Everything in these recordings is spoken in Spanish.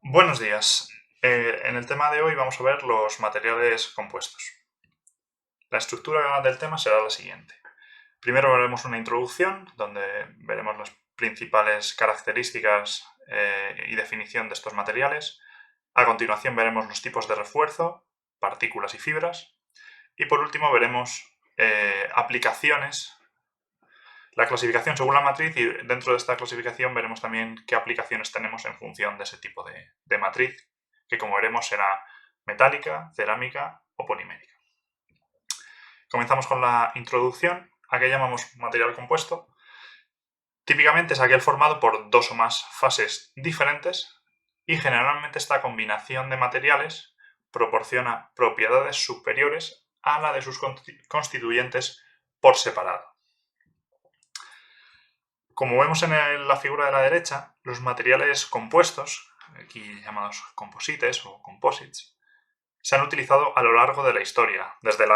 Buenos días. En el tema de hoy vamos a ver los materiales compuestos. La estructura del tema será la siguiente. Primero veremos una introducción, donde veremos las principales características y definición de estos materiales. A continuación veremos los tipos de refuerzo, partículas y fibras. Y por último veremos aplicaciones, la clasificación según la matriz, y dentro de esta clasificación veremos también qué aplicaciones tenemos en función de ese tipo de matriz, que como veremos será metálica, cerámica o polimérica. Comenzamos con la introducción. ¿A qué llamamos material compuesto? Típicamente es aquel formado por dos o más fases diferentes y generalmente esta combinación de materiales proporciona propiedades superiores a la de sus constituyentes por separado. Como vemos en la figura de la derecha, los materiales compuestos, aquí llamados composites o composites, se han utilizado a lo largo de la historia. Desde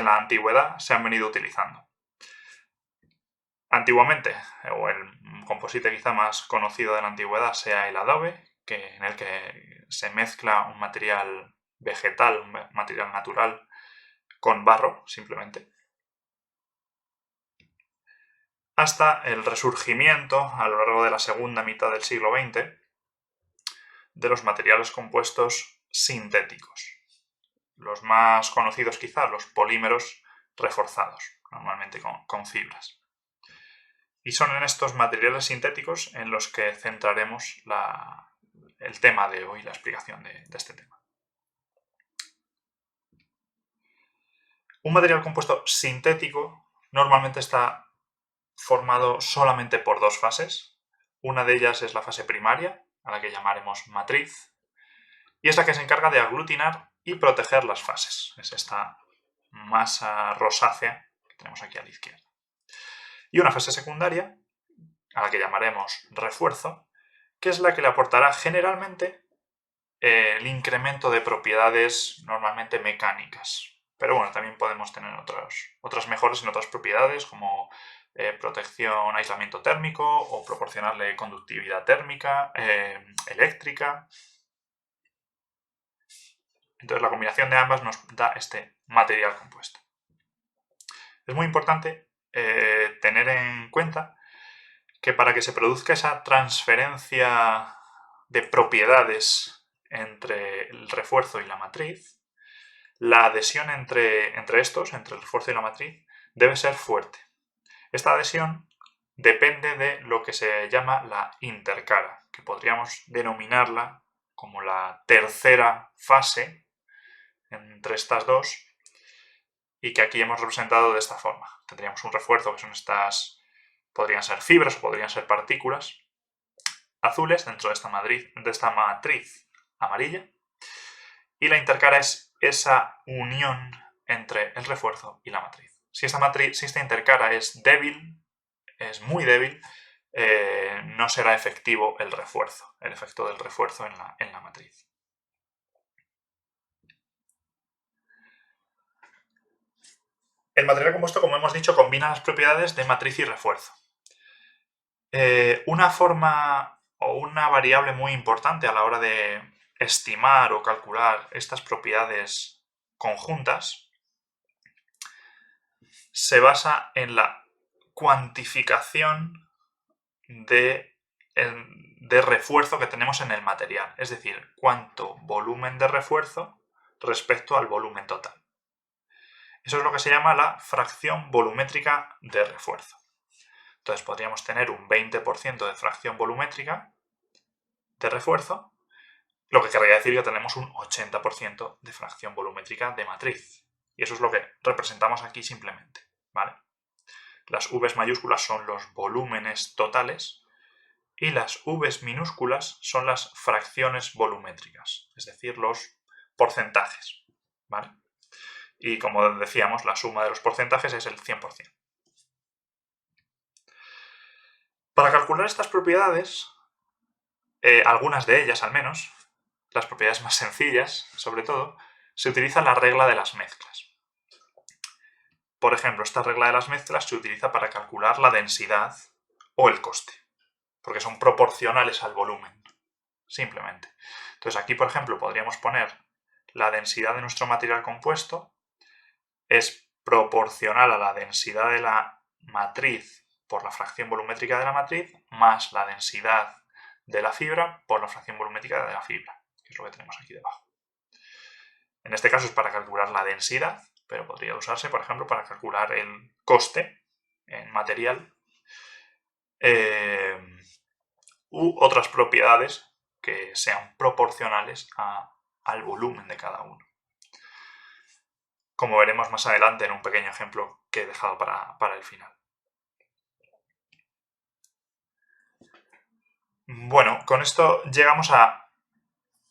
la antigüedad se han venido utilizando. Antiguamente, o el composite quizá más conocido de la antigüedad sea el adobe, en el que se mezcla un material vegetal, un material natural, con barro, simplemente, hasta el resurgimiento a lo largo de la segunda mitad del siglo XX de los materiales compuestos sintéticos. Los más conocidos quizá, los polímeros reforzados, normalmente con fibras. Y son en estos materiales sintéticos en los que centraremos el tema de hoy, la explicación de este tema. Un material compuesto sintético normalmente está formado solamente por dos fases. Una de ellas es la fase primaria, a la que llamaremos matriz, y es la que se encarga de aglutinar y proteger las fases. Es esta masa rosácea que tenemos aquí a la izquierda. Y una fase secundaria, a la que llamaremos refuerzo, que es la que le aportará generalmente el incremento de propiedades normalmente mecánicas. Pero bueno, también podemos tener otras mejoras en otras propiedades, como protección, aislamiento térmico, o proporcionarle conductividad térmica, eléctrica. Entonces la combinación de ambas nos da este material compuesto. Es muy importante tener en cuenta que para que se produzca esa transferencia de propiedades entre el refuerzo y la matriz, la adhesión entre estos, entre el refuerzo y la matriz, debe ser fuerte. Esta adhesión depende de lo que se llama la intercara, que podríamos denominarla como la tercera fase entre estas dos, y que aquí hemos representado de esta forma. Tendríamos un refuerzo, que son podrían ser fibras o podrían ser partículas azules dentro de esta matriz amarilla, y la intercara es esa unión entre el refuerzo y la matriz. Si esta intercara es débil, es muy débil, no será efectivo el efecto del refuerzo en la matriz. El material compuesto, como hemos dicho, combina las propiedades de matriz y refuerzo. Una forma o una variable muy importante a la hora de estimar o calcular estas propiedades conjuntas se basa en la cuantificación de refuerzo que tenemos en el material, es decir, cuánto volumen de refuerzo respecto al volumen total. Eso es lo que se llama la fracción volumétrica de refuerzo. Entonces podríamos tener un 20% de fracción volumétrica de refuerzo, lo que querría decir que tenemos un 80% de fracción volumétrica de matriz. Y eso es lo que representamos aquí simplemente, ¿vale? Las V mayúsculas son los volúmenes totales y las V minúsculas son las fracciones volumétricas, es decir, los porcentajes, ¿vale? Y como decíamos, la suma de los porcentajes es el 100%. Para calcular estas propiedades, algunas de ellas al menos, las propiedades más sencillas sobre todo, se utiliza la regla de las mezclas. Por ejemplo, esta regla de las mezclas se utiliza para calcular la densidad o el coste, porque son proporcionales al volumen. simplemente. Entonces aquí, por ejemplo, podríamos poner la densidad de nuestro material compuesto es proporcional a la densidad de la matriz por la fracción volumétrica de la matriz más la densidad de la fibra por la fracción volumétrica de la fibra, que es lo que tenemos aquí debajo. En este caso es para calcular la densidad, pero podría usarse, por ejemplo, para calcular el coste en material u otras propiedades que sean proporcionales al volumen de cada uno. Como veremos más adelante en un pequeño ejemplo que he dejado para el final. Bueno, con esto llegamos a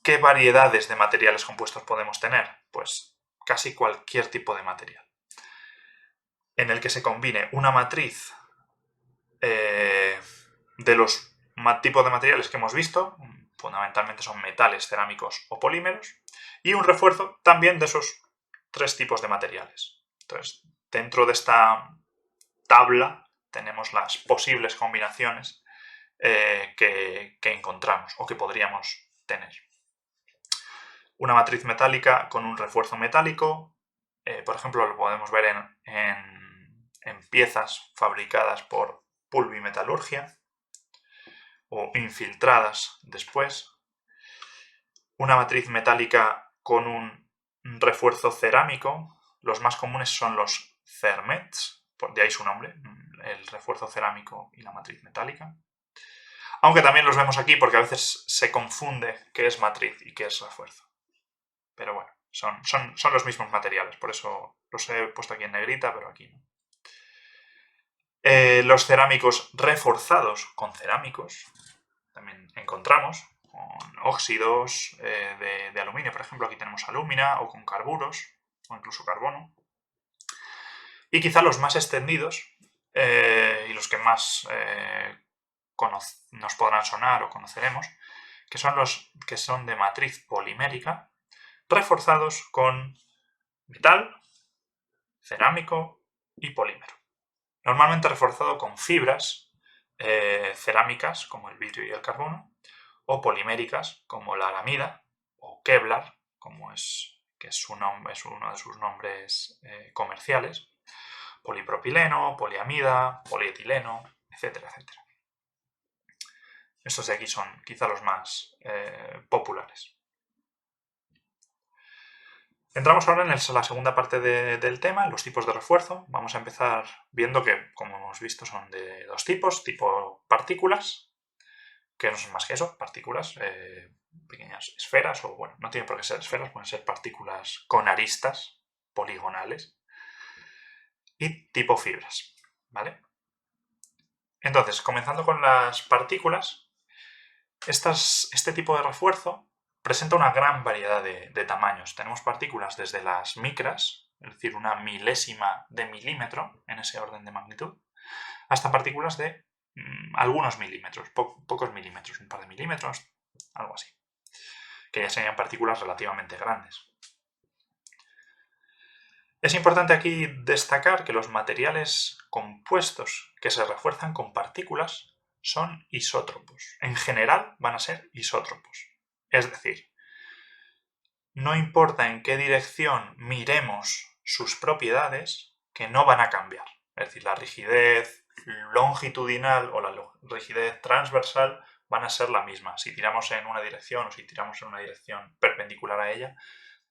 ¿qué variedades de materiales compuestos podemos tener? Pues casi cualquier tipo de material en el que se combine una matriz de los tipos de materiales que hemos visto, fundamentalmente son metales, cerámicos o polímeros, y un refuerzo también de esos 3 tipos de materiales. Entonces, dentro de esta tabla tenemos las posibles combinaciones que encontramos o que podríamos tener. Una matriz metálica con un refuerzo metálico, por ejemplo, lo podemos ver en piezas fabricadas por pulvimetalurgia o infiltradas después. Una matriz metálica con un refuerzo cerámico, los más comunes son los cermets, de ahí su nombre, el refuerzo cerámico y la matriz metálica. Aunque también los vemos aquí porque a veces se confunde qué es matriz y qué es refuerzo. Pero bueno, son los mismos materiales, por eso los he puesto aquí en negrita, pero aquí no. Los cerámicos reforzados con cerámicos, también encontramos, con óxidos de aluminio, por ejemplo, aquí tenemos alúmina, o con carburos, o incluso carbono. Y quizá los más extendidos, y los que más nos podrán sonar o conoceremos, que son los que son de matriz polimérica, reforzados con metal, cerámico y polímero. Normalmente reforzado con fibras cerámicas, como el vidrio y el carbono, o poliméricas, como la aramida, o Kevlar, que es uno de sus nombres comerciales, polipropileno, poliamida, polietileno, etcétera, etcétera. Estos de aquí son quizá los más populares. Entramos ahora en la segunda parte del tema, en los tipos de refuerzo. Vamos a empezar viendo que, como hemos visto, son de 2 tipos. Tipo partículas, que no son más que eso, partículas, pequeñas esferas, o bueno, no tienen por qué ser esferas, pueden ser partículas con aristas, poligonales. Y tipo fibras, ¿vale? Entonces, comenzando con las partículas, este tipo de refuerzo presenta una gran variedad de tamaños. Tenemos partículas desde las micras, es decir, una milésima de milímetro en ese orden de magnitud, hasta partículas de algunos milímetros, pocos milímetros, un par de milímetros, algo así, que ya serían partículas relativamente grandes. Es importante aquí destacar que los materiales compuestos que se refuerzan con partículas son isótropos. En general van a ser isótropos. Es decir, no importa en qué dirección miremos sus propiedades, que no van a cambiar. Es decir, la rigidez longitudinal o la rigidez transversal van a ser la misma. Si tiramos en una dirección o si tiramos en una dirección perpendicular a ella,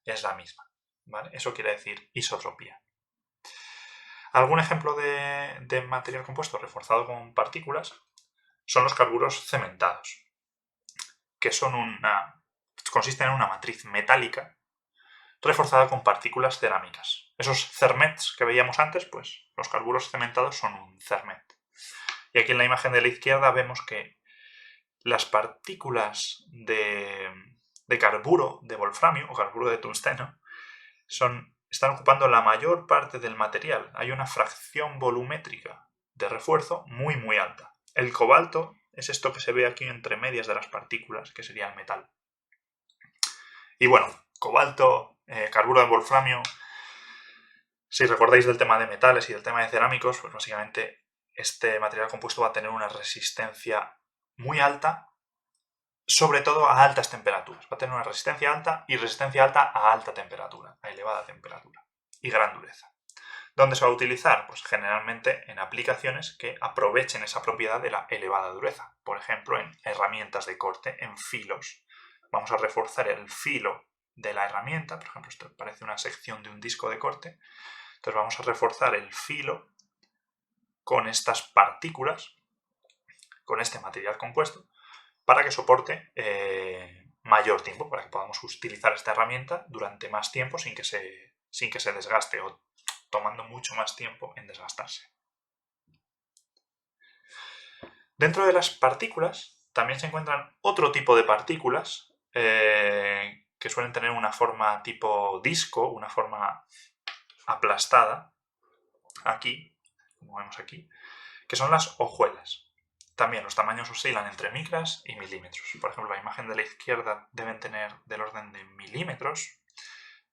es la misma. ¿Vale? Eso quiere decir isotropía. Algún ejemplo de material compuesto reforzado con partículas son los carburos cementados, que consisten en una matriz metálica reforzada con partículas cerámicas. Esos cermets que veíamos antes, pues los carburos cementados son un cermet. Y aquí en la imagen de la izquierda vemos que las partículas de carburo de wolframio o carburo de tungsteno están ocupando la mayor parte del material. Hay una fracción volumétrica de refuerzo muy, muy alta. El cobalto es esto que se ve aquí entre medias de las partículas, que sería el metal. Y bueno, cobalto, carburo de wolframio, si recordáis del tema de metales y del tema de cerámicos, pues básicamente este material compuesto va a tener una resistencia muy alta, sobre todo a altas temperaturas. Va a tener una resistencia alta y resistencia alta a alta temperatura, a elevada temperatura y gran dureza. ¿Dónde se va a utilizar? Pues generalmente en aplicaciones que aprovechen esa propiedad de la elevada dureza. Por ejemplo, en herramientas de corte, en filos. Vamos a reforzar el filo de la herramienta. Por ejemplo, esto parece una sección de un disco de corte. Entonces vamos a reforzar el filo con estas partículas, con este material compuesto, para que soporte mayor tiempo, para que podamos utilizar esta herramienta durante más tiempo sin que se desgaste o tomando mucho más tiempo en desgastarse. Dentro de las partículas también se encuentran otro tipo de partículas que suelen tener una forma tipo disco, una forma aplastada, aquí, como vemos aquí, que son las hojuelas. También los tamaños oscilan entre micras y milímetros. Por ejemplo, la imagen de la izquierda deben tener del orden de milímetros.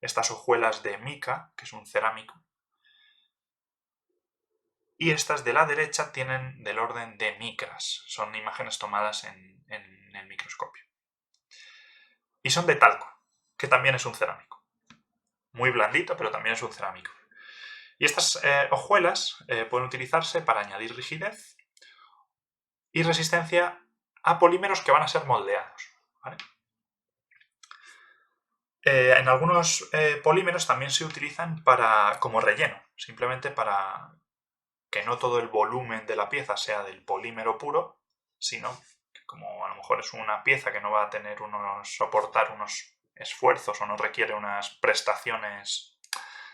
Estas hojuelas de mica, que es un cerámico. Y estas de la derecha tienen del orden de micras. Son imágenes tomadas en el microscopio. Y son de talco, que también es un cerámico. Muy blandito, pero también es un cerámico. Y estas hojuelas pueden utilizarse para añadir rigidez y resistencia a polímeros que van a ser moldeados, ¿vale? En algunos polímeros también se utilizan como relleno, simplemente para que no todo el volumen de la pieza sea del polímero puro, sino que como a lo mejor es una pieza que no va a soportar unos esfuerzos o no requiere unas prestaciones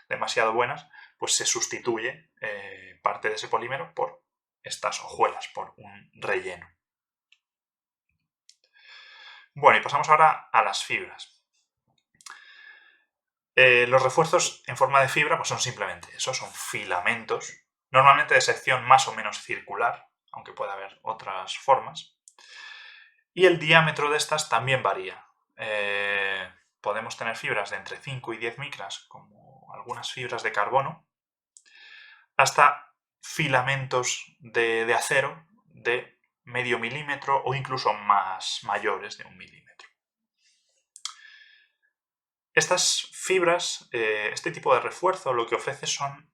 demasiado buenas, pues se sustituye parte de ese polímero por estas hojuelas, por un relleno. Bueno, y pasamos ahora a las fibras. Los refuerzos en forma de fibra pues son simplemente eso, son filamentos, normalmente de sección más o menos circular, aunque puede haber otras formas. Y el diámetro de estas también varía. Podemos tener fibras de entre 5 y 10 micras, como algunas fibras de carbono, hasta filamentos de acero de medio milímetro o incluso más mayores de 1 milímetro. Estas fibras, este tipo de refuerzo, lo que ofrece son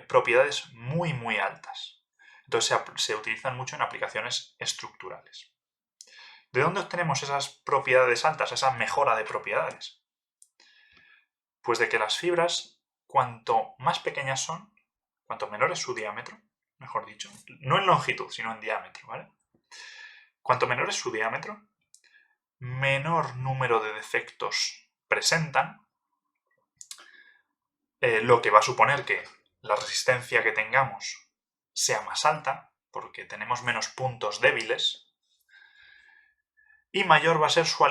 propiedades muy, muy altas. Entonces se utilizan mucho en aplicaciones estructurales. ¿De dónde obtenemos esas propiedades altas, esa mejora de propiedades? Pues de que las fibras, cuanto más pequeñas son, cuanto menor es su diámetro, mejor dicho, no en longitud, sino en diámetro, ¿vale? Cuanto menor es su diámetro, menor número de defectos presentan, lo que va a suponer que la resistencia que tengamos sea más alta, porque tenemos menos puntos débiles, y mayor va a ser su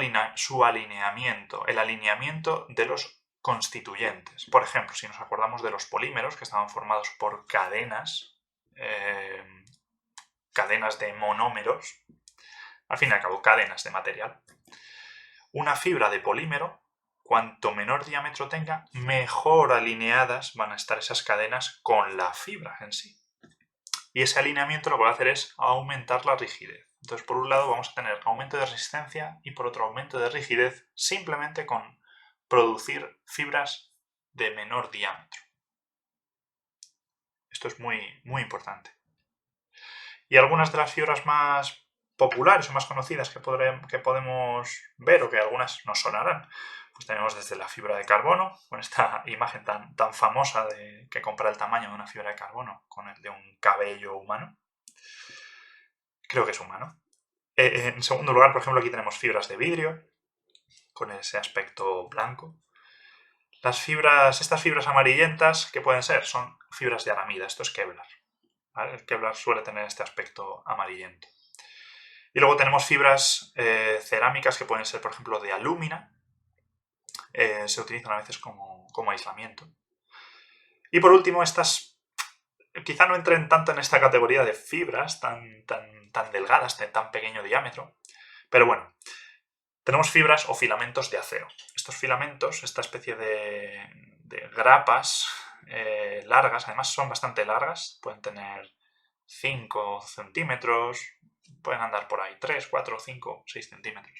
alineamiento, el alineamiento de los constituyentes. Por ejemplo, si nos acordamos de los polímeros, que estaban formados por cadenas de monómeros, al fin y al cabo, cadenas de material. Una fibra de polímero, cuanto menor diámetro tenga, mejor alineadas van a estar esas cadenas con la fibra en sí. Y ese alineamiento lo que va a hacer es aumentar la rigidez. Entonces, por un lado vamos a tener aumento de resistencia y por otro aumento de rigidez simplemente con producir fibras de menor diámetro. Esto es muy, muy importante. Y algunas de las fibras más populares o más conocidas que podemos ver o que algunas nos sonarán, pues tenemos desde la fibra de carbono, con esta imagen tan famosa que compara el tamaño de una fibra de carbono con el de un cabello humano. Creo que es humano. En segundo lugar, por ejemplo, aquí tenemos fibras de vidrio, con ese aspecto blanco. Estas fibras amarillentas, ¿qué pueden ser? Son fibras de aramida, esto es Kevlar, ¿vale? El Kevlar suele tener este aspecto amarillento. Y luego tenemos fibras cerámicas que pueden ser, por ejemplo, de alúmina. Se utilizan a veces como aislamiento. Y por último, estas quizá no entren tanto en esta categoría de fibras tan delgadas, de tan pequeño diámetro. Pero bueno, tenemos fibras o filamentos de acero. Estos filamentos, esta especie de grapas largas, además son bastante largas, pueden tener 5 centímetros, pueden andar por ahí 3, 4, 5, 6 centímetros.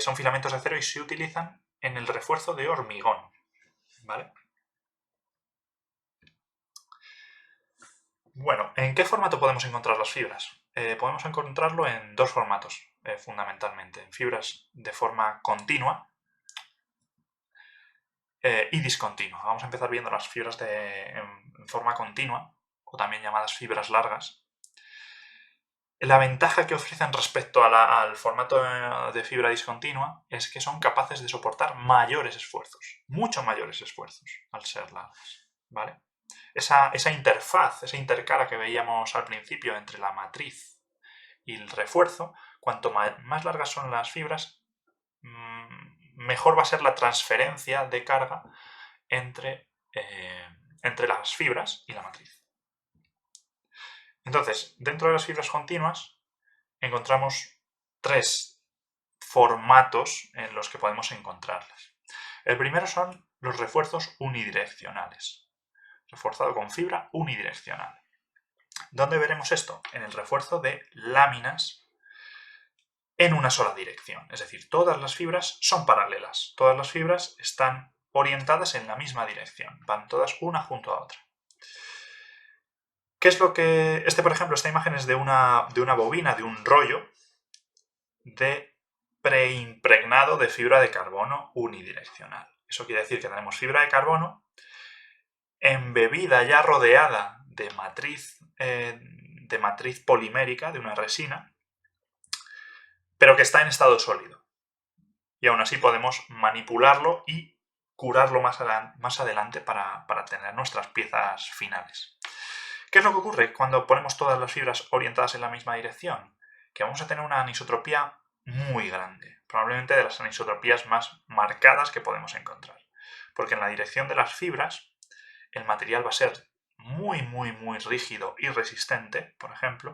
son filamentos de acero y se utilizan en el refuerzo de hormigón, ¿vale? Bueno, ¿en qué formato podemos encontrar las fibras? Podemos encontrarlo en dos formatos, fundamentalmente. En fibras de forma continua y discontinua. Vamos a empezar viendo las fibras en forma continua, o también llamadas fibras largas. La ventaja que ofrecen respecto al formato de fibra discontinua es que son capaces de soportar mayores esfuerzos, mucho mayores esfuerzos, al ser largas, ¿vale? Esa interfaz, esa intercala que veíamos al principio entre la matriz y el refuerzo, cuanto más largas son las fibras, mejor va a ser la transferencia de carga entre las fibras y la matriz. Entonces, dentro de las fibras continuas encontramos tres formatos en los que podemos encontrarlas. El primero son los refuerzos unidireccionales. Reforzado con fibra unidireccional. ¿Dónde veremos esto? En el refuerzo de láminas en una sola dirección. Es decir, todas las fibras son paralelas. Todas las fibras están orientadas en la misma dirección. Van todas una junto a otra. ¿Qué es lo que...? Por ejemplo, esta imagen es de una bobina, de un rollo de preimpregnado de fibra de carbono unidireccional. Eso quiere decir que tenemos fibra de carbono embebida, ya rodeada de matriz polimérica, de una resina, pero que está en estado sólido. Y aún así podemos manipularlo y curarlo más adelante para tener nuestras piezas finales. ¿Qué es lo que ocurre cuando ponemos todas las fibras orientadas en la misma dirección? Que vamos a tener una anisotropía muy grande, probablemente de las anisotropías más marcadas que podemos encontrar. Porque en la dirección de las fibras el material va a ser muy, muy, muy rígido y resistente, por ejemplo,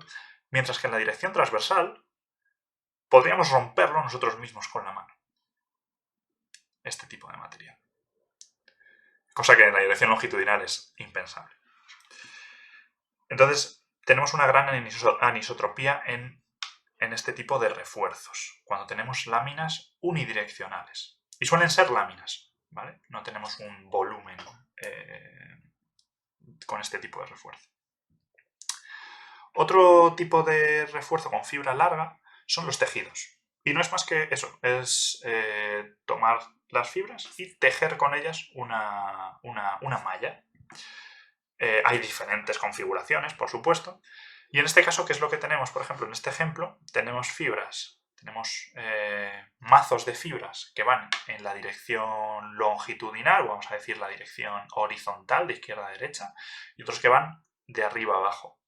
mientras que en la dirección transversal podríamos romperlo nosotros mismos con la mano. Este tipo de material. Cosa que en la dirección longitudinal es impensable. Entonces, tenemos una gran anisotropía en este tipo de refuerzos, cuando tenemos láminas unidireccionales. Y suelen ser láminas, ¿vale? No tenemos un volumen con este tipo de refuerzo. Otro tipo de refuerzo con fibra larga son los tejidos. Y no es más que eso, es tomar las fibras y tejer con ellas una malla. Hay diferentes configuraciones, por supuesto. Y en este caso, ¿qué es lo que tenemos? Por ejemplo, en este ejemplo tenemos fibras, tenemos mazos de fibras que van en la dirección longitudinal, vamos a decir la dirección horizontal, de izquierda a derecha, y otros que van de arriba a abajo.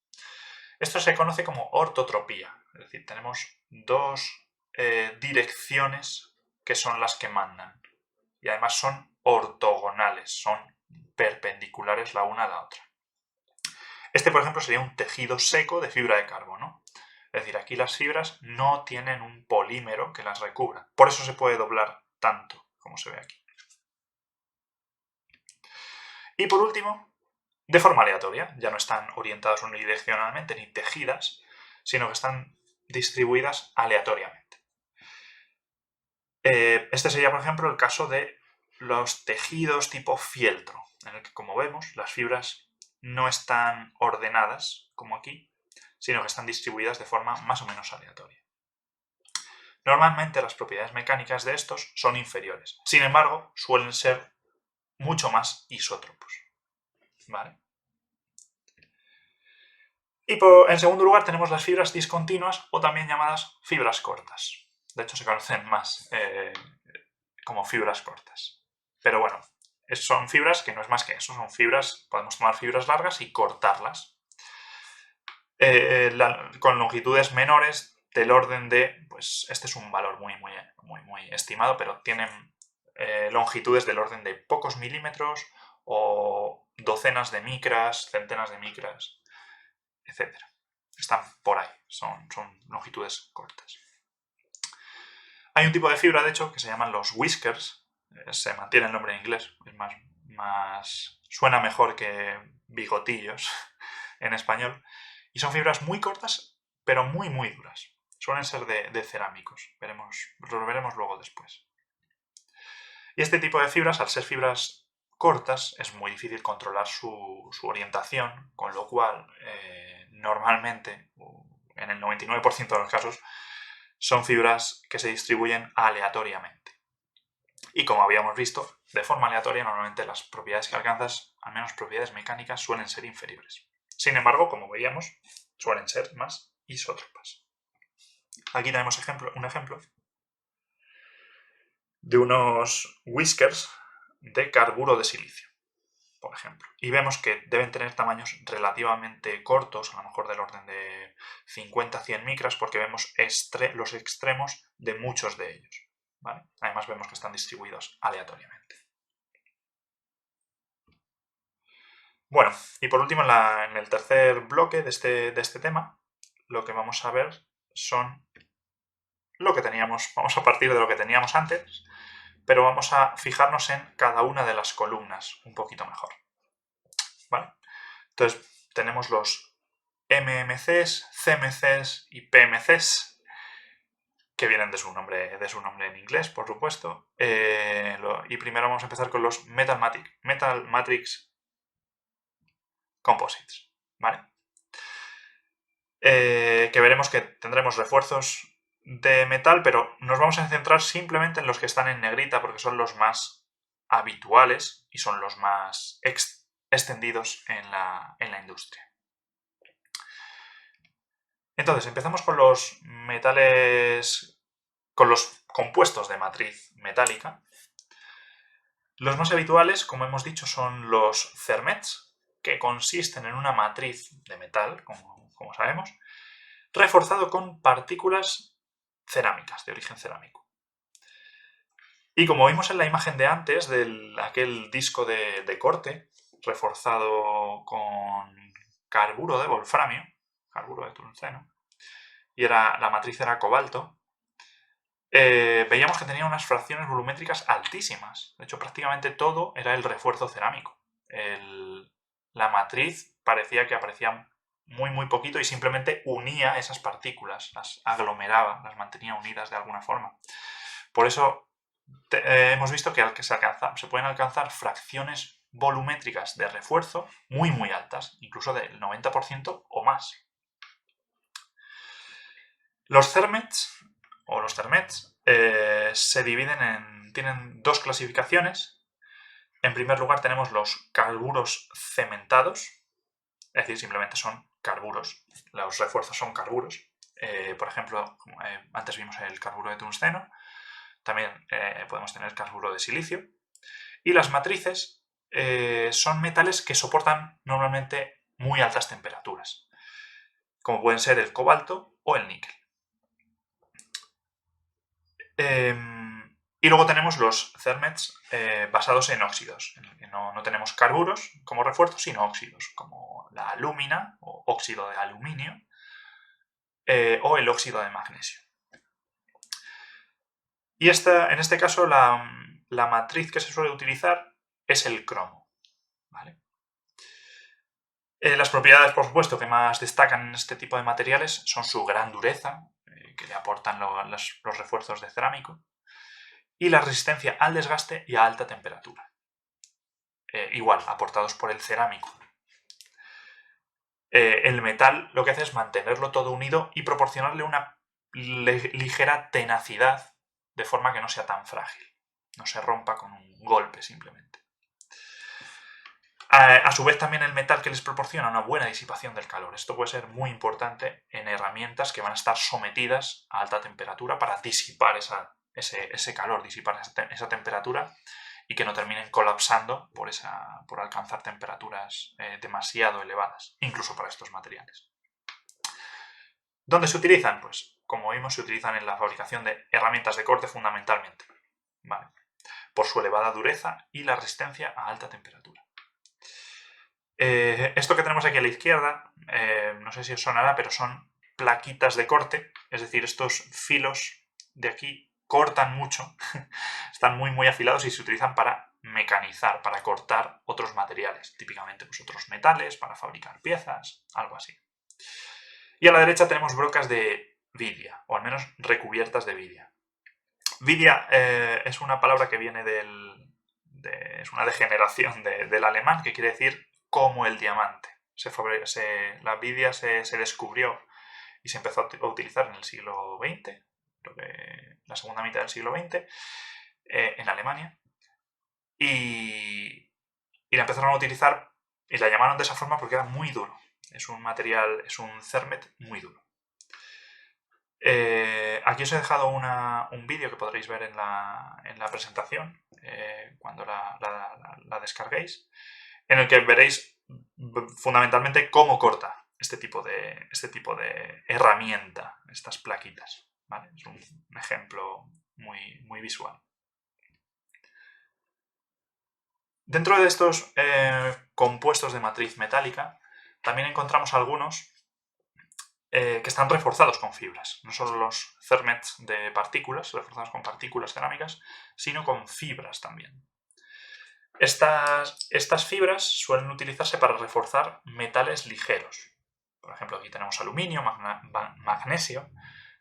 Esto se conoce como ortotropía, es decir, tenemos dos direcciones que son las que mandan. Y además son ortogonales, son perpendiculares la una a la otra. Por ejemplo, sería un tejido seco de fibra de carbono. Es decir, aquí las fibras no tienen un polímero que las recubra. Por eso se puede doblar tanto, como se ve aquí. Y por último, de forma aleatoria. Ya no están orientadas unidireccionalmente ni tejidas, sino que están distribuidas aleatoriamente. Este sería, por ejemplo, el caso de los tejidos tipo fieltro, en el que, como vemos, las fibras no están ordenadas, como aquí, sino que están distribuidas de forma más o menos aleatoria. Normalmente las propiedades mecánicas de estos son inferiores. Sin embargo, suelen ser mucho más isótropos. ¿Vale? Y en segundo lugar tenemos las fibras discontinuas o también llamadas fibras cortas. De hecho, se conocen más como fibras cortas. Pero bueno, son fibras que no es más que eso. Son fibras, podemos tomar fibras largas y cortarlas. Con longitudes menores del orden de, pues este es un valor muy estimado, pero tienen longitudes del orden de pocos milímetros o docenas de micras, centenas de micras, etc. Están por ahí, son longitudes cortas. Hay un tipo de fibra, de hecho, que se llaman los whiskers. Se mantiene el nombre en inglés, es suena mejor que bigotillos en español. Y son fibras muy cortas, pero muy duras. Suelen ser de cerámicos, lo veremos luego después. Y este tipo de fibras, al ser fibras cortas, es muy difícil controlar su orientación, con lo cual normalmente, en el 99% de los casos, son fibras que se distribuyen aleatoriamente. Y como habíamos visto, de forma aleatoria normalmente las propiedades que alcanzas, al menos propiedades mecánicas, suelen ser inferiores. Sin embargo, como veíamos, suelen ser más isótropas. Aquí tenemos un ejemplo de unos whiskers de carburo de silicio, por ejemplo. Y vemos que deben tener tamaños relativamente cortos, a lo mejor del orden de 50-100 micras, porque vemos los extremos de muchos de ellos, ¿vale? Además vemos que están distribuidos aleatoriamente. Bueno, y por último, en el tercer bloque de este tema, lo que vamos a ver son lo que teníamos, vamos a partir de lo que teníamos antes, pero vamos a fijarnos en cada una de las columnas un poquito mejor, ¿vale? Entonces, tenemos los MMCs, CMCs y PMCs, que vienen de su nombre en inglés, por supuesto. Y primero vamos a empezar con los Metal Matrix Composites, ¿vale? Que veremos que tendremos refuerzos de metal, pero nos vamos a centrar simplemente en los que están en negrita porque son los más habituales y son los más extendidos en la industria. Entonces, empezamos con los metales, con los compuestos de matriz metálica. Los más habituales, como hemos dicho, son los cermets, que consisten en una matriz de metal, como sabemos, reforzado con partículas cerámicas, de origen cerámico. Y como vimos en la imagen de antes, de aquel disco de corte, reforzado con carburo de wolframio, carburo de tungsteno, y la matriz era cobalto, veíamos que tenía unas fracciones volumétricas altísimas. De hecho, prácticamente todo era el refuerzo cerámico. La matriz parecía que aparecía muy poquito y simplemente unía esas partículas, las aglomeraba, las mantenía unidas de alguna forma. Por eso hemos visto que se pueden alcanzar fracciones volumétricas de refuerzo muy altas, incluso del 90% o más. Los cermets se dividen tienen dos clasificaciones. En primer lugar tenemos los carburos cementados, es decir, simplemente son carburos, los refuerzos son carburos. Por ejemplo, antes vimos el carburo de tungsteno, también podemos tener carburo de silicio. Y las matrices son metales que soportan normalmente muy altas temperaturas, como pueden ser el cobalto o el níquel. Y luego tenemos los cermets basados en óxidos, en el que no tenemos carburos como refuerzo, sino óxidos, como la alúmina o óxido de aluminio o el óxido de magnesio. Y en este caso la matriz que se suele utilizar es el cromo, ¿vale? Las propiedades, por supuesto, que más destacan en este tipo de materiales son su gran dureza, que le aportan los refuerzos de cerámico, y la resistencia al desgaste y a alta temperatura. Igual, aportados por el cerámico. El metal lo que hace es mantenerlo todo unido y proporcionarle una ligera tenacidad de forma que no sea tan frágil, no se rompa con un golpe simplemente. A su vez también el metal que les proporciona una buena disipación del calor. Esto puede ser muy importante en herramientas que van a estar sometidas a alta temperatura para disipar ese calor, disipar esa temperatura y que no terminen colapsando por alcanzar temperaturas demasiado elevadas, incluso para estos materiales. ¿Dónde se utilizan? Pues, como vimos, se utilizan en la fabricación de herramientas de corte fundamentalmente, ¿vale? Por su elevada dureza y la resistencia a alta temperatura. Esto que tenemos aquí a la izquierda, no sé si os sonará, pero son plaquitas de corte, es decir, estos filos de aquí cortan mucho, están muy afilados y se utilizan para mecanizar, para cortar otros materiales, típicamente pues, otros metales, para fabricar piezas, algo así. Y a la derecha tenemos brocas de vidia, o al menos recubiertas de vidia. Vidia es una palabra que viene es una degeneración del alemán, que quiere decir como el diamante. La vidia se descubrió y se empezó a utilizar en el siglo XX, la segunda mitad del siglo XX, en Alemania. Y la empezaron a utilizar y la llamaron de esa forma porque era muy duro. Es un material, es un cermet muy duro. Aquí os he dejado un vídeo que podréis ver en la presentación cuando la descarguéis, en el que veréis fundamentalmente cómo corta este tipo de herramienta, estas plaquitas, ¿vale? Es un ejemplo muy, muy visual. Dentro de estos compuestos de matriz metálica también encontramos algunos que están reforzados con fibras. No solo los cermets de partículas, reforzados con partículas cerámicas, sino con fibras también. Estas fibras suelen utilizarse para reforzar metales ligeros. Por ejemplo, aquí tenemos aluminio, magnesio,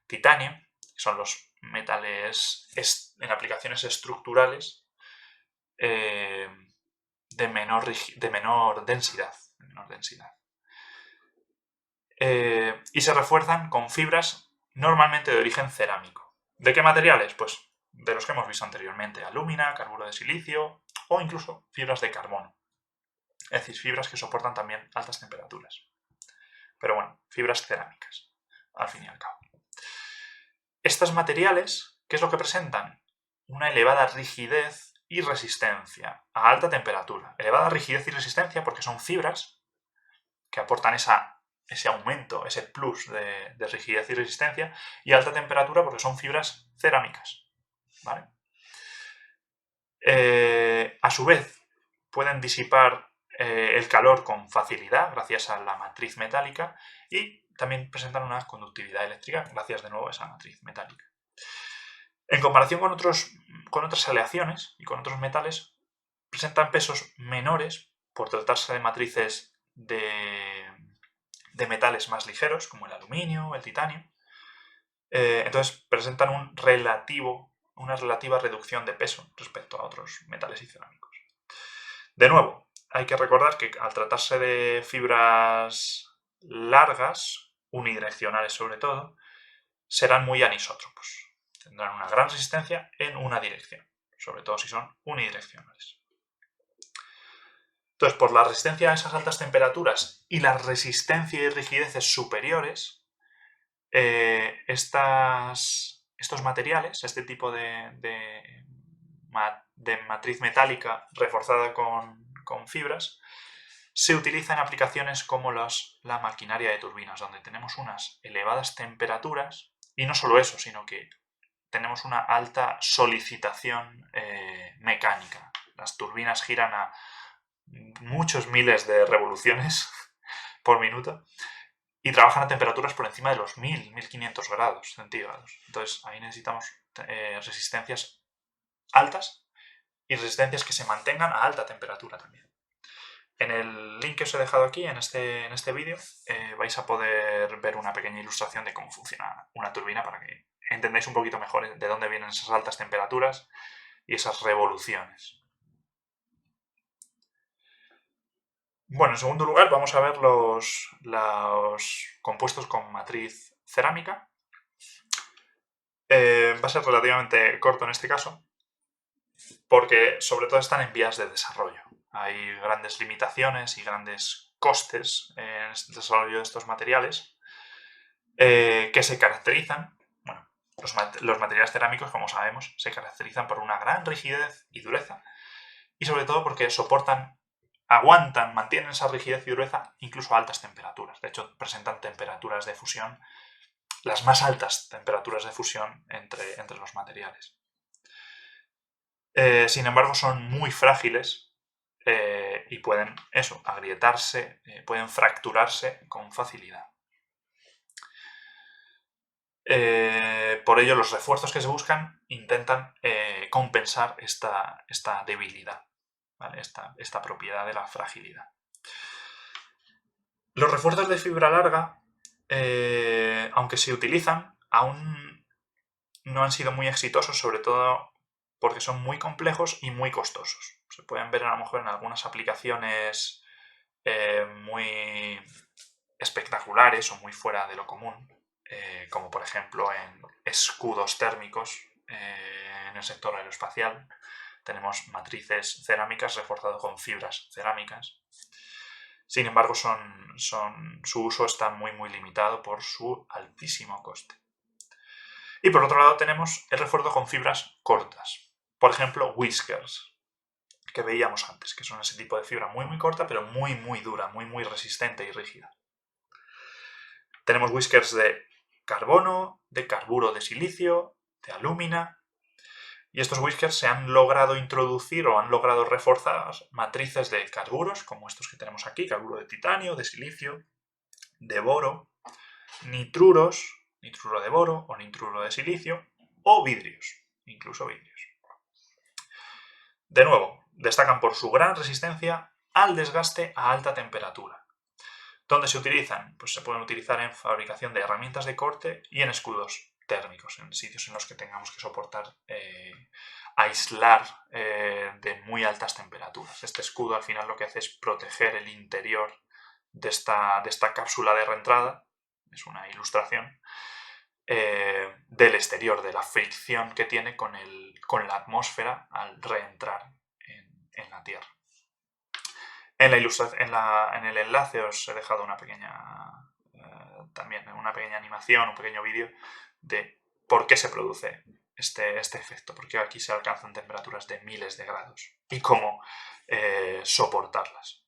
titanio, que son los metales en aplicaciones estructurales de menor densidad. Y se refuerzan con fibras normalmente de origen cerámico. ¿De qué materiales? Pues de los que hemos visto anteriormente: alúmina, carburo de silicio o incluso fibras de carbono. Es decir, fibras que soportan también altas temperaturas. Pero bueno, fibras cerámicas, al fin y al cabo. Estos materiales, ¿qué es lo que presentan? Una elevada rigidez y resistencia a alta temperatura. Elevada rigidez y resistencia porque son fibras que aportan ese aumento, ese plus de rigidez y resistencia, y alta temperatura porque son fibras cerámicas, ¿vale? A su vez, pueden disipar el calor con facilidad gracias a la matriz metálica y también presentan una conductividad eléctrica gracias de nuevo a esa matriz metálica. En comparación con otras aleaciones y con otros metales, presentan pesos menores por tratarse de matrices de metales más ligeros, como el aluminio, el titanio. Entonces presentan una relativa reducción de peso respecto a otros metales y cerámicos. De nuevo, hay que recordar que al tratarse de fibras largas, unidireccionales sobre todo, serán muy anisótropos. Tendrán una gran resistencia en una dirección, sobre todo si son unidireccionales. Entonces, por la resistencia a esas altas temperaturas y la resistencia y rigideces superiores, estos materiales, este tipo de matriz metálica reforzada con fibras, se utiliza en aplicaciones como la maquinaria de turbinas, donde tenemos unas elevadas temperaturas, y no solo eso, sino que tenemos una alta solicitación mecánica. Las turbinas giran a muchos miles de revoluciones por minuto y trabajan a temperaturas por encima de los 1000-1500 grados centígrados. Entonces ahí necesitamos resistencias altas y resistencias que se mantengan a alta temperatura también. En el link que os he dejado aquí, en este vídeo, vais a poder ver una pequeña ilustración de cómo funciona una turbina para que entendáis un poquito mejor de dónde vienen esas altas temperaturas y esas revoluciones. Bueno, en segundo lugar vamos a ver los compuestos con matriz cerámica. Va a ser relativamente corto en este caso, porque sobre todo están en vías de desarrollo. Hay grandes limitaciones y grandes costes en el desarrollo de estos materiales que se caracterizan. Bueno, los materiales cerámicos, como sabemos, se caracterizan por una gran rigidez y dureza, y sobre todo porque mantienen esa rigidez y dureza incluso a altas temperaturas. De hecho, presentan temperaturas de fusión, las más altas temperaturas de fusión entre los materiales. Sin embargo, son muy frágiles y pueden agrietarse, pueden fracturarse con facilidad. Por ello, los refuerzos que se buscan intentan compensar esta debilidad, ¿vale? Esta propiedad de la fragilidad. Los refuerzos de fibra larga, aunque se utilizan, aún no han sido muy exitosos, sobre todo porque son muy complejos y muy costosos. Se pueden ver a lo mejor en algunas aplicaciones muy espectaculares o muy fuera de lo común, como por ejemplo en escudos térmicos en el sector aeroespacial. Tenemos matrices cerámicas reforzadas con fibras cerámicas. Sin embargo, su uso está muy limitado por su altísimo coste. Y por otro lado tenemos el refuerzo con fibras cortas. Por ejemplo, whiskers, que veíamos antes, que son ese tipo de fibra muy corta, pero muy dura, muy resistente y rígida. Tenemos whiskers de carbono, de carburo de silicio, de alúmina. Y estos whiskers se han logrado introducir o han logrado reforzar matrices de carburos, como estos que tenemos aquí, carburo de titanio, de silicio, de boro, nitruros, nitruro de boro o nitruro de silicio, o vidrios, incluso vidrios. De nuevo, destacan por su gran resistencia al desgaste a alta temperatura. ¿Dónde se utilizan? Pues se pueden utilizar en fabricación de herramientas de corte y en escudos térmicos, en sitios en los que tengamos que soportar aislar de muy altas temperaturas. Este escudo al final lo que hace es proteger el interior de esta cápsula de reentrada, es una ilustración, del exterior, de la fricción que tiene con la atmósfera al reentrar en la Tierra. En el enlace os he dejado una pequeña animación, un pequeño vídeo de por qué se produce este efecto, porque aquí se alcanzan temperaturas de miles de grados y cómo soportarlas.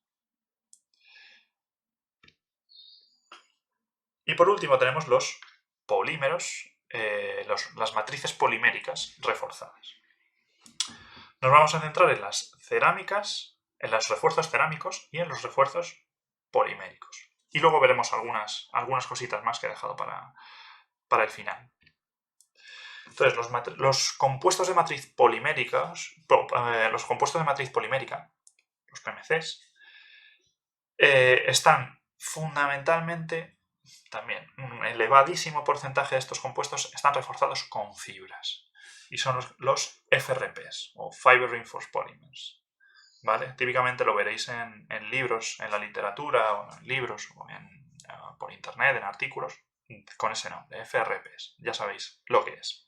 Y por último tenemos los polímeros, las matrices poliméricas reforzadas. Nos vamos a centrar en las cerámicas, en los refuerzos cerámicos y en los refuerzos poliméricos. Y luego veremos algunas cositas más que he dejado para el final. Entonces, los compuestos de matriz polimérica, los PMCs, están fundamentalmente, también un elevadísimo porcentaje de estos compuestos están reforzados con fibras. Y son los FRPs, o Fiber Reinforced Polymers. ¿Vale? Típicamente lo veréis en libros, en la literatura, o en libros, o por internet, en artículos, con ese nombre, FRPs. Ya sabéis lo que es.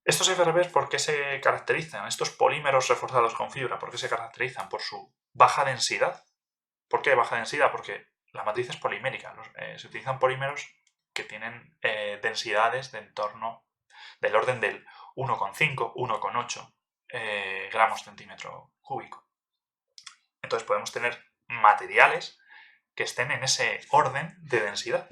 Estos FRPs, ¿por qué se caracterizan? Estos polímeros reforzados con fibra, ¿por qué se caracterizan? Por su baja densidad. ¿Por qué baja densidad? Porque la matriz es polimérica. Se utilizan polímeros que tienen densidades del orden del 1,5, 1,8 gramos centímetro cúbico. Entonces podemos tener materiales que estén en ese orden de densidad.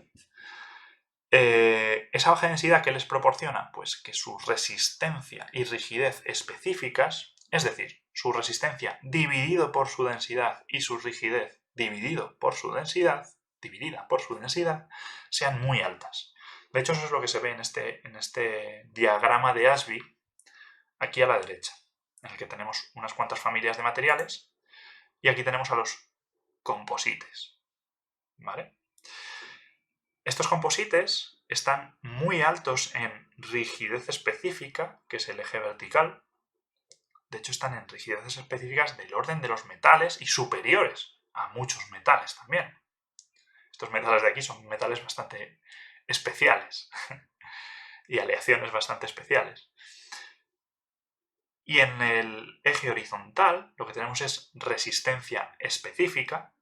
¿Esa baja densidad qué les proporciona? Pues que su resistencia y rigidez específicas, es decir, su resistencia dividido por su densidad y su rigidez dividida por su densidad, sean muy altas. De hecho, eso es lo que se ve en este diagrama de Ashby, aquí a la derecha, en el que tenemos unas cuantas familias de materiales y aquí tenemos a los composites. ¿Vale? Estos composites están muy altos en rigidez específica, que es el eje vertical. De hecho, están en rigideces específicas del orden de los metales y superiores a muchos metales también. Estos metales de aquí son metales bastante especiales y aleaciones bastante especiales. Y en el eje horizontal lo que tenemos es resistencia específica.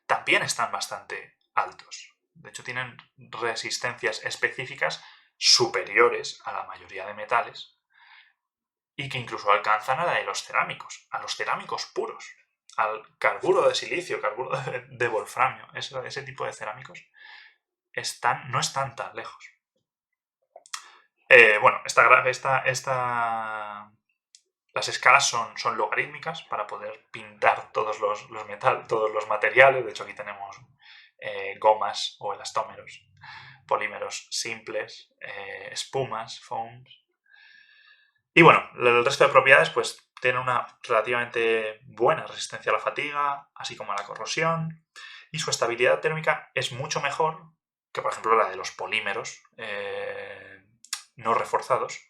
También están bastante altos. De hecho, tienen resistencias específicas superiores a la mayoría de metales y que incluso alcanzan a la de los cerámicos, a los cerámicos puros, al carburo de silicio, carburo de wolframio. Ese tipo de cerámicos no están tan lejos. Bueno, las escalas son logarítmicas para poder pintar todos los materiales. De hecho, aquí tenemos gomas o elastómeros, polímeros simples, espumas, foams. Y bueno, el resto de propiedades pues tienen una relativamente buena resistencia a la fatiga, así como a la corrosión, y su estabilidad térmica es mucho mejor que por ejemplo la de los polímeros no reforzados.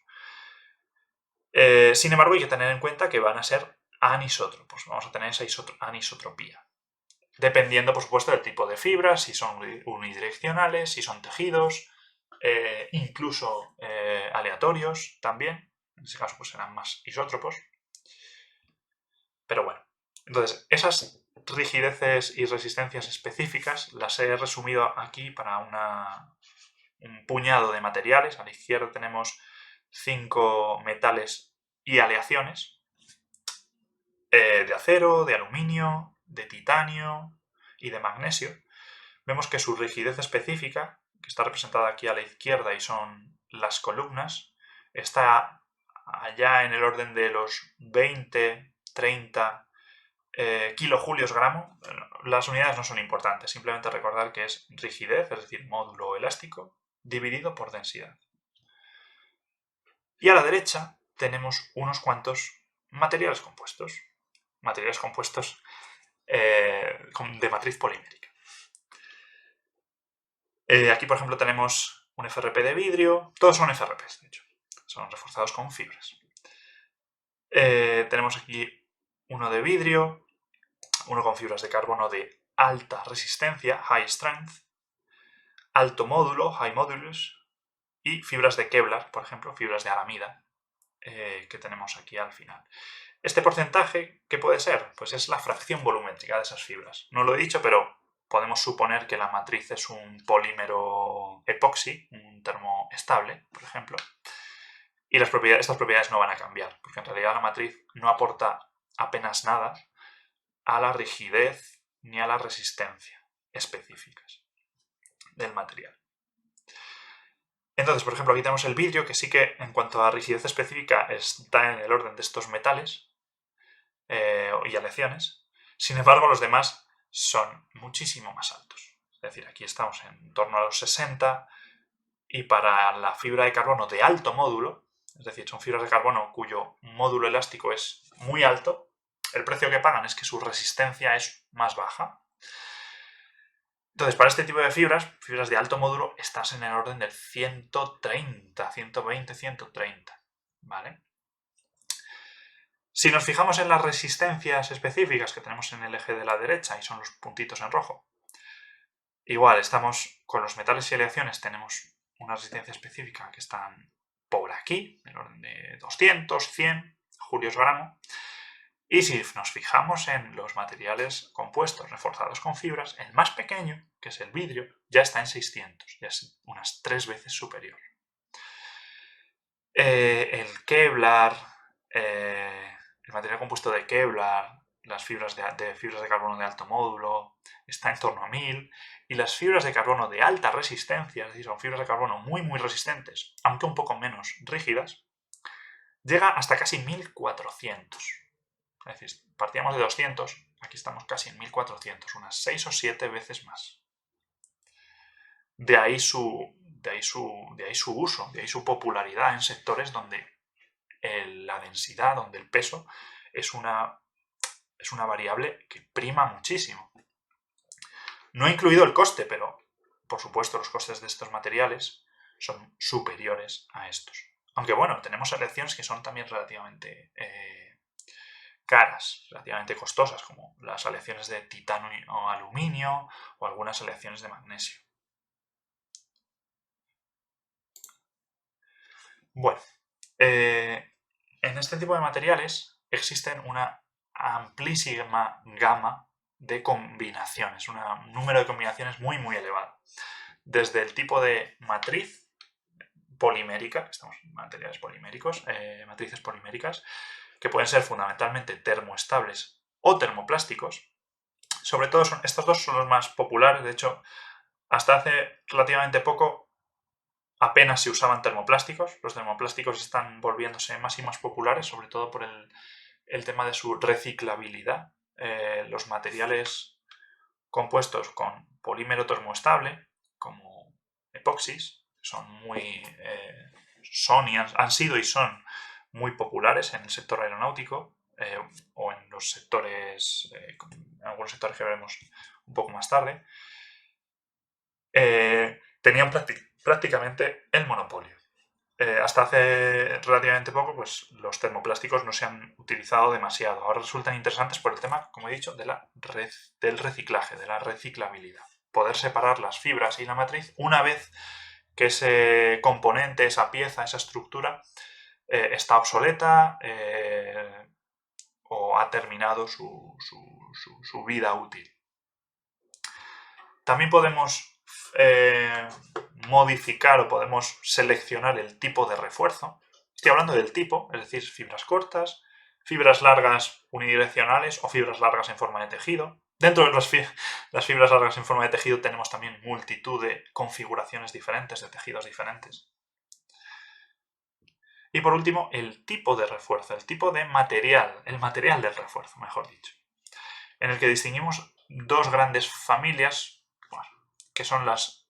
Sin embargo, hay que tener en cuenta que van a ser anisótropos. Vamos a tener esa anisotropía. Dependiendo, por supuesto, del tipo de fibras, si son unidireccionales, si son tejidos, incluso aleatorios también. En ese caso, pues serán más isótropos. Pero bueno, entonces, esas rigideces y resistencias específicas las he resumido aquí para un puñado de materiales. A la izquierda tenemos 5 metales y aleaciones de acero, de aluminio, de titanio y de magnesio. Vemos que su rigidez específica, que está representada aquí a la izquierda y son las columnas, está allá en el orden de los 20, 30 kilojulios gramo. Las unidades no son importantes, simplemente recordar que es rigidez, es decir, módulo elástico, dividido por densidad. Y a la derecha tenemos unos cuantos materiales compuestos. Materiales compuestos de matriz polimérica. Aquí, por ejemplo, tenemos un FRP de vidrio. Todos son FRPs, de hecho. Son reforzados con fibras. Tenemos aquí uno de vidrio, uno con fibras de carbono de alta resistencia, high strength, alto módulo, high modulus, y fibras de Kevlar, por ejemplo, fibras de aramida, que tenemos aquí al final. Este porcentaje, ¿qué puede ser? Pues es la fracción volumétrica de esas fibras. No lo he dicho, pero podemos suponer que la matriz es un polímero epoxi, un termoestable, por ejemplo, y estas propiedades no van a cambiar, porque en realidad la matriz no aporta apenas nada a la rigidez ni a la resistencia específicas del material. Entonces, por ejemplo, aquí tenemos el vidrio, que sí que en cuanto a rigidez específica está en el orden de estos metales y aleaciones. Sin embargo, los demás son muchísimo más altos. Es decir, aquí estamos en torno a los 60 y para la fibra de carbono de alto módulo, es decir, son fibras de carbono cuyo módulo elástico es muy alto, el precio que pagan es que su resistencia es más baja. Entonces, para este tipo de fibras de alto módulo, estás en el orden del 130, 120, 130, ¿vale? Si nos fijamos en las resistencias específicas que tenemos en el eje de la derecha, y son los puntitos en rojo, igual estamos con los metales y aleaciones, tenemos una resistencia específica que están por aquí, en el orden de 200, 100 julios gramo. Y si nos fijamos en los materiales compuestos reforzados con fibras, el más pequeño, que es el vidrio, ya está en 600, ya es unas 3 veces superior. El Kevlar, el material compuesto de Kevlar, las fibras de carbono de alto módulo, está en torno a 1000, y las fibras de carbono de alta resistencia, es decir, son fibras de carbono muy resistentes, aunque un poco menos rígidas, llega hasta casi 1400. Es decir, partíamos de 200, aquí estamos casi en 1400, unas 6 o 7 veces más. De ahí su uso, de ahí su popularidad en sectores donde la densidad, donde el peso es una variable que prima muchísimo. No he incluido el coste, pero por supuesto los costes de estos materiales son superiores a estos. Aunque bueno, tenemos aleaciones que son también relativamente caras, relativamente costosas, como las aleaciones de titanio o aluminio o algunas aleaciones de magnesio. Bueno, en este tipo de materiales existen una amplísima gama de combinaciones, un número de combinaciones muy elevado. Desde el tipo de matriz polimérica, estamos en materiales poliméricos, matrices poliméricas, que pueden ser fundamentalmente termoestables o termoplásticos. Sobre todo estos dos son los más populares. De hecho, hasta hace relativamente poco apenas se usaban termoplásticos. Los termoplásticos están volviéndose más y más populares, sobre todo por el tema de su reciclabilidad. Los materiales compuestos con polímero termoestable, como epoxis, son han sido y son muy populares en el sector aeronáutico o en los sectores, en algunos sectores que veremos un poco más tarde. tenían prácticamente el monopolio. Hasta hace relativamente poco, pues los termoplásticos no se han utilizado demasiado. Ahora resultan interesantes por el tema, como he dicho, del reciclaje, de la reciclabilidad. Poder separar las fibras y la matriz una vez que ese componente, esa pieza, esa estructura está obsoleta o ha terminado su vida útil. También podemos modificar o podemos seleccionar el tipo de refuerzo. Estoy hablando del tipo, es decir, fibras cortas, fibras largas unidireccionales o fibras largas en forma de tejido. Dentro de las fibras largas en forma de tejido tenemos también multitud de configuraciones diferentes, de tejidos diferentes. Y por último, el tipo de refuerzo, el tipo de material, el material del refuerzo, mejor dicho, en el que distinguimos dos grandes familias, que son las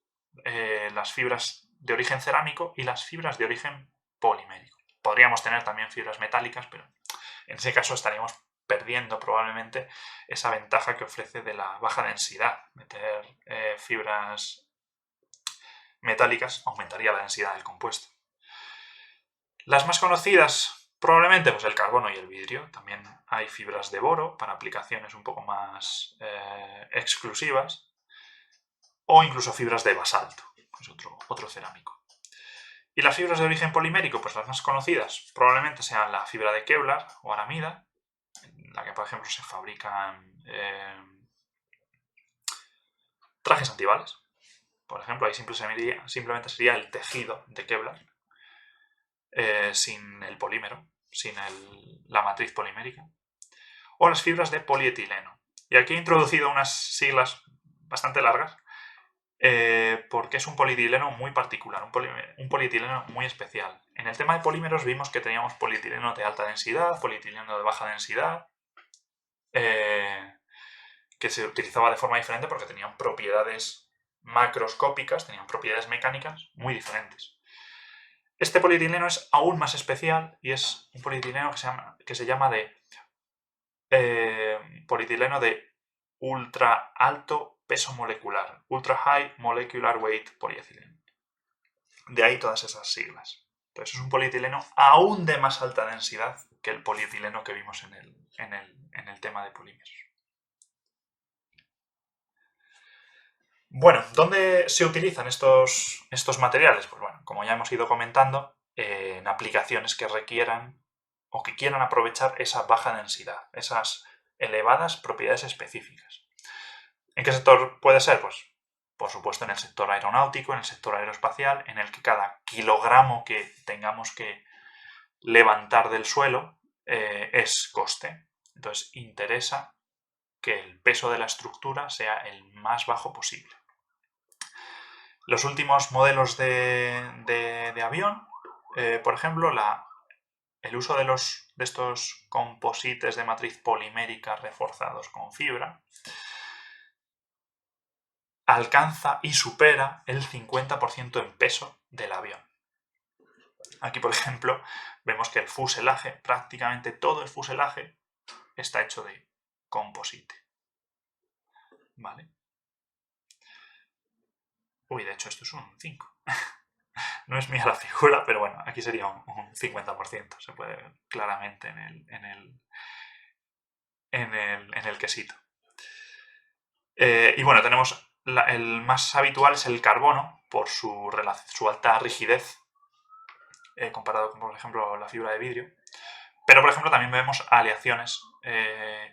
fibras de origen cerámico y las fibras de origen polimérico. Podríamos tener también fibras metálicas, pero en ese caso estaríamos perdiendo probablemente esa ventaja que ofrece de la baja densidad. Meter fibras metálicas aumentaría la densidad del compuesto. Las más conocidas, probablemente, pues el carbono y el vidrio. También hay fibras de boro para aplicaciones un poco más exclusivas. O incluso fibras de basalto, pues otro cerámico. Y las fibras de origen polimérico, pues las más conocidas probablemente sean la fibra de Kevlar o aramida, en la que por ejemplo se fabrican trajes antibalas. Por ejemplo, ahí simplemente sería el tejido de Kevlar sin el polímero, sin la matriz polimérica. O las fibras de polietileno. Y aquí he introducido unas siglas bastante largas, porque es un polietileno muy particular, un polietileno muy especial. En el tema de polímeros vimos que teníamos polietileno de alta densidad, polietileno de baja densidad, que se utilizaba de forma diferente porque tenían propiedades macroscópicas, tenían propiedades mecánicas muy diferentes. Este polietileno es aún más especial y es un polietileno que se llama polietileno de ultra alto peso molecular, ultra high molecular weight polyethylene. De ahí todas esas siglas. Entonces es un polietileno aún de más alta densidad que el polietileno que vimos en el tema de polímeros. Bueno, ¿dónde se utilizan estos materiales? Pues bueno, como ya hemos ido comentando, en aplicaciones que requieran o que quieran aprovechar esa baja densidad, esas elevadas propiedades específicas. ¿En qué sector puede ser? Pues por supuesto en el sector aeronáutico, en el sector aeroespacial, en el que cada kilogramo que tengamos que levantar del suelo es coste. Entonces interesa que el peso de la estructura sea el más bajo posible. Los últimos modelos de avión, por ejemplo, el uso de estos composites de matriz polimérica reforzados con fibra alcanza y supera el 50% en peso del avión. Aquí, por ejemplo, vemos que el fuselaje, prácticamente todo el fuselaje, está hecho de composite. ¿Vale? Uy, de hecho esto es un 5. No es mía la figura, pero bueno, aquí sería un 50%. Se puede ver claramente en el quesito. Y bueno, tenemos el más habitual es el carbono, por su alta rigidez, comparado con, por ejemplo, la fibra de vidrio. Pero, por ejemplo, también vemos aleaciones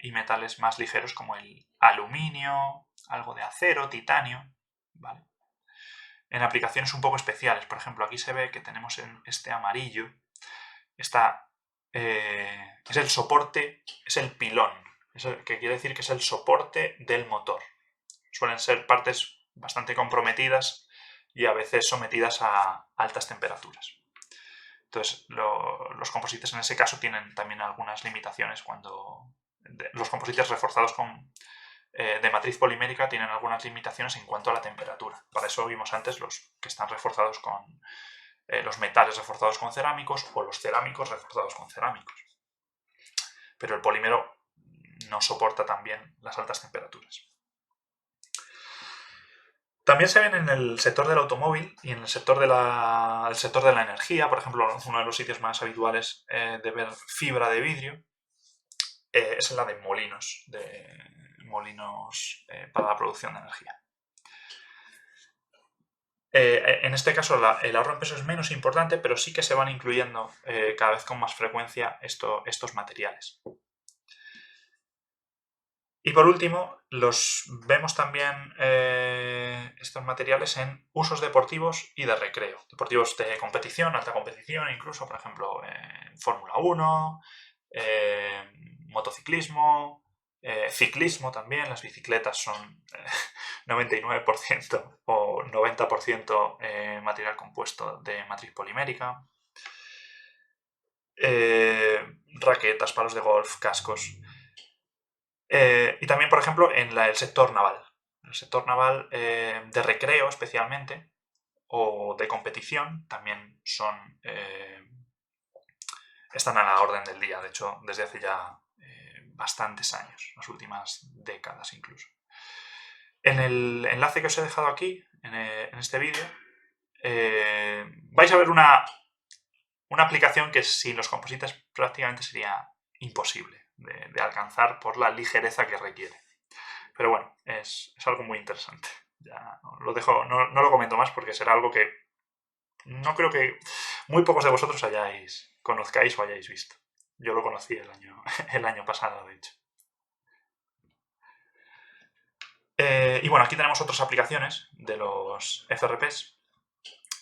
y metales más ligeros como el aluminio, algo de acero, titanio, ¿vale? En aplicaciones un poco especiales, por ejemplo, aquí se ve que tenemos en este amarillo, es el soporte, es el pilón, que quiere decir que es el soporte del motor. Suelen ser partes bastante comprometidas y a veces sometidas a altas temperaturas. Entonces, los composites en ese caso tienen también algunas limitaciones los composites reforzados de matriz polimérica tienen algunas limitaciones en cuanto a la temperatura. Para eso vimos antes los que están reforzados con los metales reforzados con cerámicos o los cerámicos reforzados con cerámicos. Pero el polímero no soporta tan bien las altas temperaturas. También se ven en el sector del automóvil y en el sector de la energía. Por ejemplo, uno de los sitios más habituales de ver fibra de vidrio es la de molinos para la producción de energía. En este caso el ahorro en peso es menos importante, pero sí que se van incluyendo cada vez con más frecuencia estos materiales. Y por último, los vemos también estos materiales en usos deportivos y de recreo. Deportivos de competición, alta competición, incluso, por ejemplo, Fórmula 1, motociclismo, ciclismo también. Las bicicletas son 99% o 90% material compuesto de matriz polimérica. Raquetas, palos de golf, cascos. Y también, por ejemplo, en el sector naval. El sector naval de recreo especialmente, o de competición, también están a la orden del día. De hecho, desde hace ya bastantes años, las últimas décadas incluso. En el enlace que os he dejado aquí, en este vídeo, vais a ver una aplicación que sin los composites prácticamente sería imposible de alcanzar por la ligereza que requiere. Pero bueno, es algo muy interesante. Ya lo dejo, no lo comento más porque será algo que no creo que muy pocos de vosotros conozcáis o hayáis visto. Yo lo conocí el año pasado, de hecho. Y bueno, aquí tenemos otras aplicaciones de los FRPs,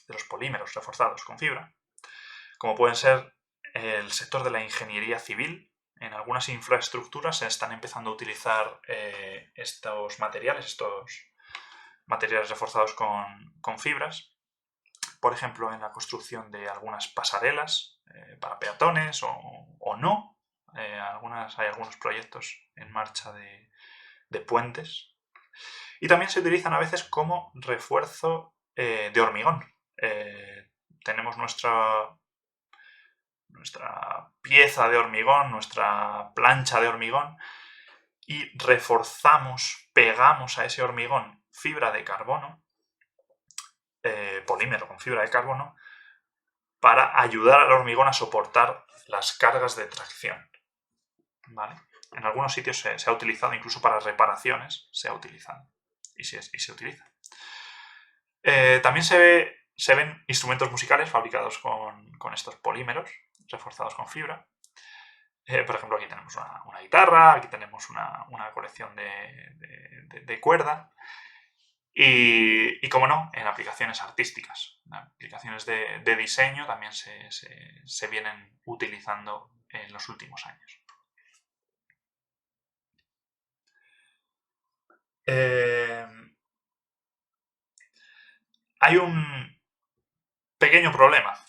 de los polímeros reforzados con fibra, como pueden ser el sector de la ingeniería civil. En algunas infraestructuras se están empezando a utilizar estos materiales reforzados con fibras. Por ejemplo, en la construcción de algunas pasarelas para peatones o no. Hay algunos proyectos en marcha de puentes. Y también se utilizan a veces como refuerzo de hormigón. Tenemos nuestra pieza de hormigón, nuestra plancha de hormigón, y pegamos a ese hormigón fibra de carbono, polímero con fibra de carbono, para ayudar al hormigón a soportar las cargas de tracción. ¿Vale? En algunos sitios se ha utilizado, incluso para reparaciones, se ha utilizado y se utiliza. También se ven instrumentos musicales fabricados con estos polímeros reforzados con fibra. Por ejemplo, aquí tenemos una guitarra, aquí tenemos una colección de cuerda. Y como no, en aplicaciones artísticas, en aplicaciones de diseño también se vienen utilizando en los últimos años. Hay un pequeño problema.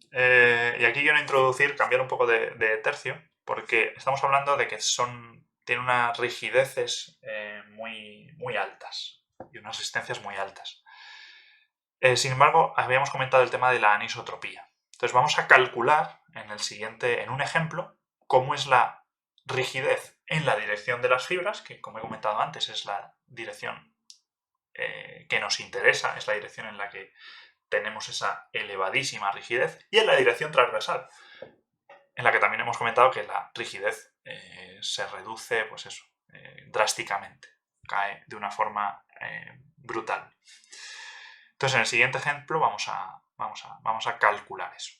Y aquí quiero cambiar un poco de tercio, porque estamos hablando de que tienen unas rigideces muy, muy altas y unas resistencias muy altas. Sin embargo, habíamos comentado el tema de la anisotropía. Entonces vamos a calcular en un ejemplo, cómo es la rigidez en la dirección de las fibras, que como he comentado antes es la dirección que nos interesa, es la dirección en la que tenemos esa elevadísima rigidez, y en la dirección transversal, en la que también hemos comentado que la rigidez se reduce, pues eso, drásticamente, cae de una forma brutal. Entonces, en el siguiente ejemplo vamos a calcular eso.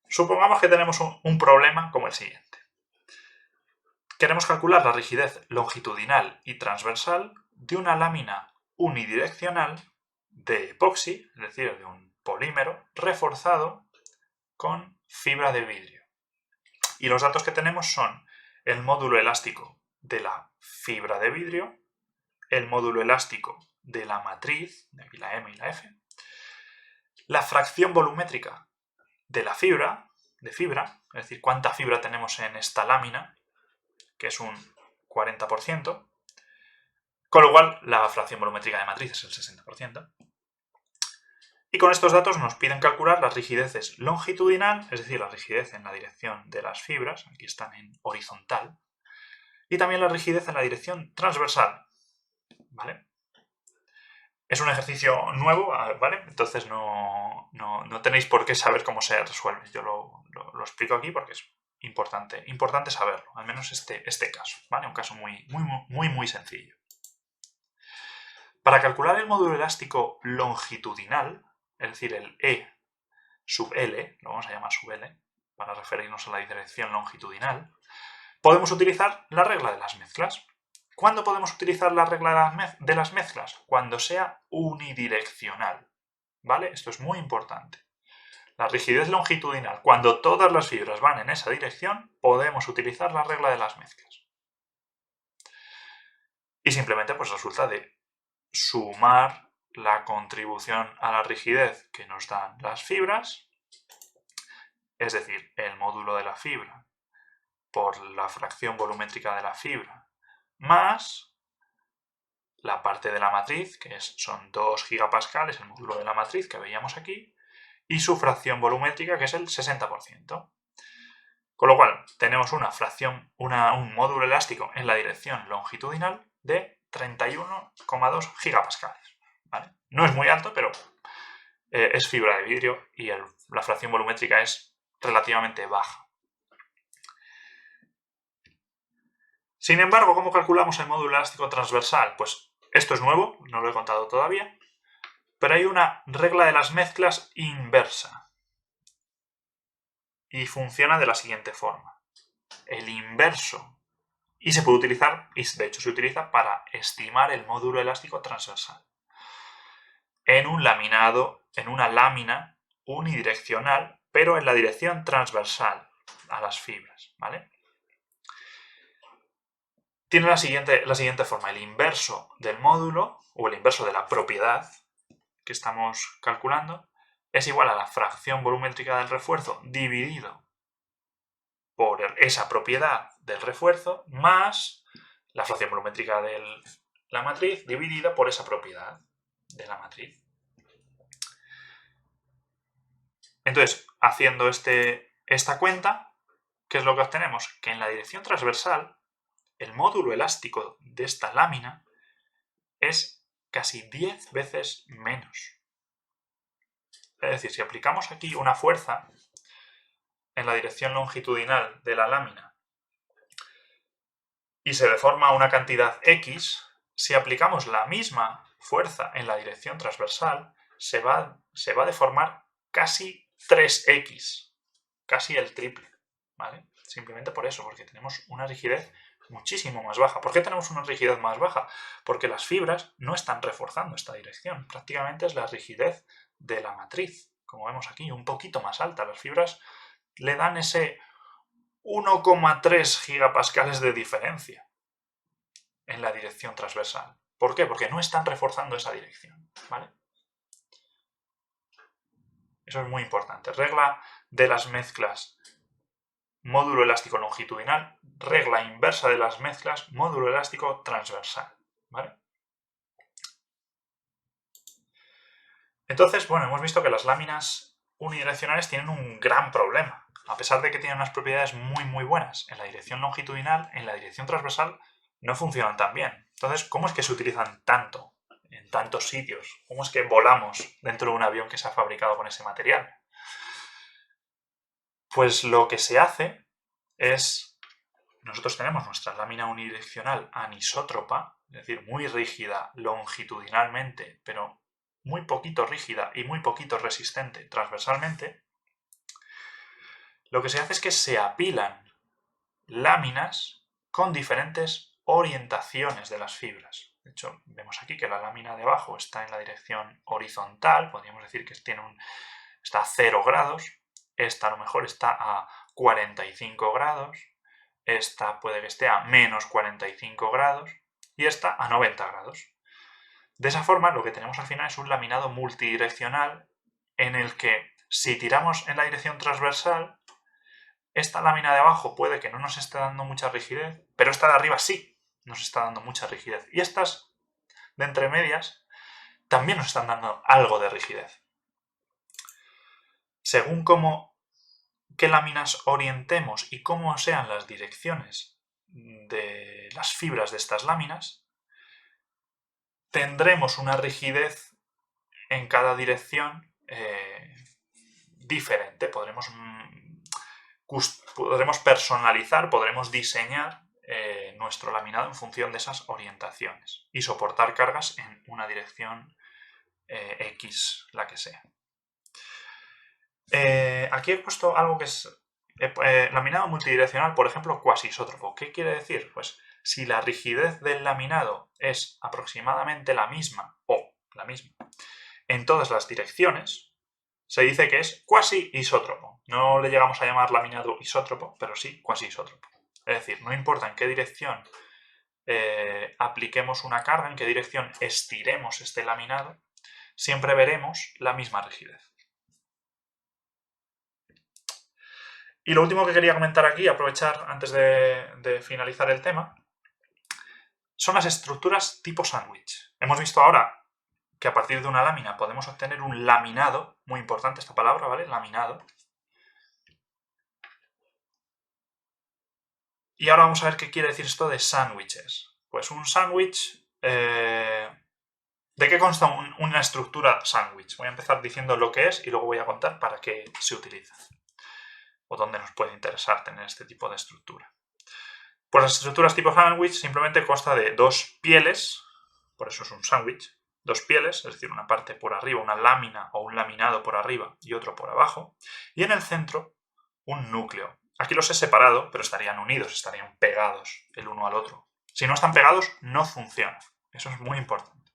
Supongamos que tenemos un problema como el siguiente. Queremos calcular la rigidez longitudinal y transversal de una lámina unidireccional de epoxi, es decir, de un polímero reforzado con fibra de vidrio. Y los datos que tenemos son el módulo elástico de la fibra de vidrio, el módulo elástico de la matriz, de aquí la M y la F, la fracción volumétrica de la fibra, es decir, cuánta fibra tenemos en esta lámina, que es un 40%, con lo cual la fracción volumétrica de matriz es el 60%. Y con estos datos nos piden calcular las rigideces longitudinal, es decir, la rigidez en la dirección de las fibras, aquí están en horizontal, y también la rigidez en la dirección transversal, ¿vale? Es un ejercicio nuevo, ¿vale? Entonces no tenéis por qué saber cómo se resuelve. Yo lo explico aquí porque es importante saberlo, al menos este caso, ¿vale? Un caso muy sencillo. Para calcular el módulo elástico longitudinal, es decir, el E sub L, lo vamos a llamar sub L, para referirnos a la dirección longitudinal, podemos utilizar la regla de las mezclas. ¿Cuándo podemos utilizar la regla de las mezclas? Cuando sea unidireccional, ¿vale? Esto es muy importante. La rigidez longitudinal, cuando todas las fibras van en esa dirección, podemos utilizar la regla de las mezclas. Y simplemente pues resulta de sumar la contribución a la rigidez que nos dan las fibras, es decir, el módulo de la fibra por la fracción volumétrica de la fibra, más la parte de la matriz, que son 2 gigapascales, el módulo de la matriz que veíamos aquí, y su fracción volumétrica, que es el 60%. Con lo cual, tenemos un módulo elástico en la dirección longitudinal de 31,2 gigapascales. ¿Vale? No es muy alto, pero es fibra de vidrio y la fracción volumétrica es relativamente baja. Sin embargo, ¿cómo calculamos el módulo elástico transversal? Pues esto es nuevo, no lo he contado todavía, pero hay una regla de las mezclas inversa y funciona de la siguiente forma. El inverso, y se puede utilizar, y de hecho se utiliza para estimar el módulo elástico transversal en una lámina unidireccional, pero en la dirección transversal a las fibras, ¿vale? Tiene la siguiente forma. El inverso del módulo, o el inverso de la propiedad que estamos calculando, es igual a la fracción volumétrica del refuerzo dividido por esa propiedad del refuerzo más la fracción volumétrica de la matriz dividida por esa propiedad de la matriz. Entonces, haciendo esta cuenta, ¿qué es lo que obtenemos? Que en la dirección transversal, el módulo elástico de esta lámina es casi 10 veces menos. Es decir, si aplicamos aquí una fuerza en la dirección longitudinal de la lámina y se deforma una cantidad X, si aplicamos la misma fuerza en la dirección transversal, se va a deformar casi 3X, casi el triple, ¿vale? Simplemente por eso, porque tenemos una rigidez muchísimo más baja. ¿Por qué tenemos una rigidez más baja? Porque las fibras no están reforzando esta dirección. Prácticamente es la rigidez de la matriz, como vemos aquí, un poquito más alta. Las fibras le dan ese 1,3 gigapascales de diferencia en la dirección transversal. ¿Por qué? Porque no están reforzando esa dirección, ¿vale? Eso es muy importante. Regla de las mezclas, módulo elástico longitudinal, regla inversa de las mezclas, módulo elástico transversal, ¿vale? Entonces, bueno, hemos visto que las láminas unidireccionales tienen un gran problema. A pesar de que tienen unas propiedades muy buenas en la dirección longitudinal, en la dirección transversal no funcionan tan bien. Entonces, ¿cómo es que se utilizan tanto en tantos sitios? ¿Cómo es que volamos dentro de un avión que se ha fabricado con ese material? Pues lo que se hace es, nosotros tenemos nuestra lámina unidireccional anisótropa, es decir, muy rígida longitudinalmente, pero muy poquito rígida y muy poquito resistente transversalmente. Lo que se hace es que se apilan láminas con diferentes orientaciones de las fibras. De hecho, vemos aquí que la lámina de abajo está en la dirección horizontal, podríamos decir que está a 0 grados, esta a lo mejor está a 45 grados, esta puede que esté a menos 45 grados y esta a 90 grados. De esa forma, lo que tenemos al final es un laminado multidireccional en el que si tiramos en la dirección transversal, esta lámina de abajo puede que no nos esté dando mucha rigidez, pero esta de arriba sí nos está dando mucha rigidez. Y estas de entre medias también nos están dando algo de rigidez. Según qué láminas orientemos y cómo sean las direcciones de las fibras de estas láminas, tendremos una rigidez en cada dirección diferente. Podremos personalizar, podremos diseñar nuestro laminado en función de esas orientaciones y soportar cargas en una dirección X, la que sea. Aquí he puesto algo que es laminado multidireccional, por ejemplo, cuasisótropo. ¿Qué quiere decir? Pues si la rigidez del laminado es aproximadamente la misma o la misma en todas las direcciones, se dice que es cuasi-isótropo. No le llegamos a llamar laminado isótropo, pero sí cuasi-isótropo. Es decir, no importa en qué dirección apliquemos una carga, en qué dirección estiremos este laminado, siempre veremos la misma rigidez. Y lo último que quería comentar aquí, aprovechar antes de finalizar el tema, son las estructuras tipo sándwich. Hemos visto ahora que a partir de una lámina podemos obtener un laminado, muy importante esta palabra, ¿vale? Laminado. Y ahora vamos a ver qué quiere decir esto de sándwiches. Pues un sándwich... ¿De qué consta una estructura sándwich? Voy a empezar diciendo lo que es y luego voy a contar para qué se utiliza. O dónde nos puede interesar tener este tipo de estructura. Pues las estructuras tipo sándwich simplemente consta de dos pieles, por eso es un sándwich, dos pieles, es decir, una parte por arriba, una lámina o un laminado por arriba y otro por abajo, y en el centro un núcleo. Aquí los he separado, pero estarían unidos, estarían pegados el uno al otro. Si no están pegados, no funciona. Eso es muy importante.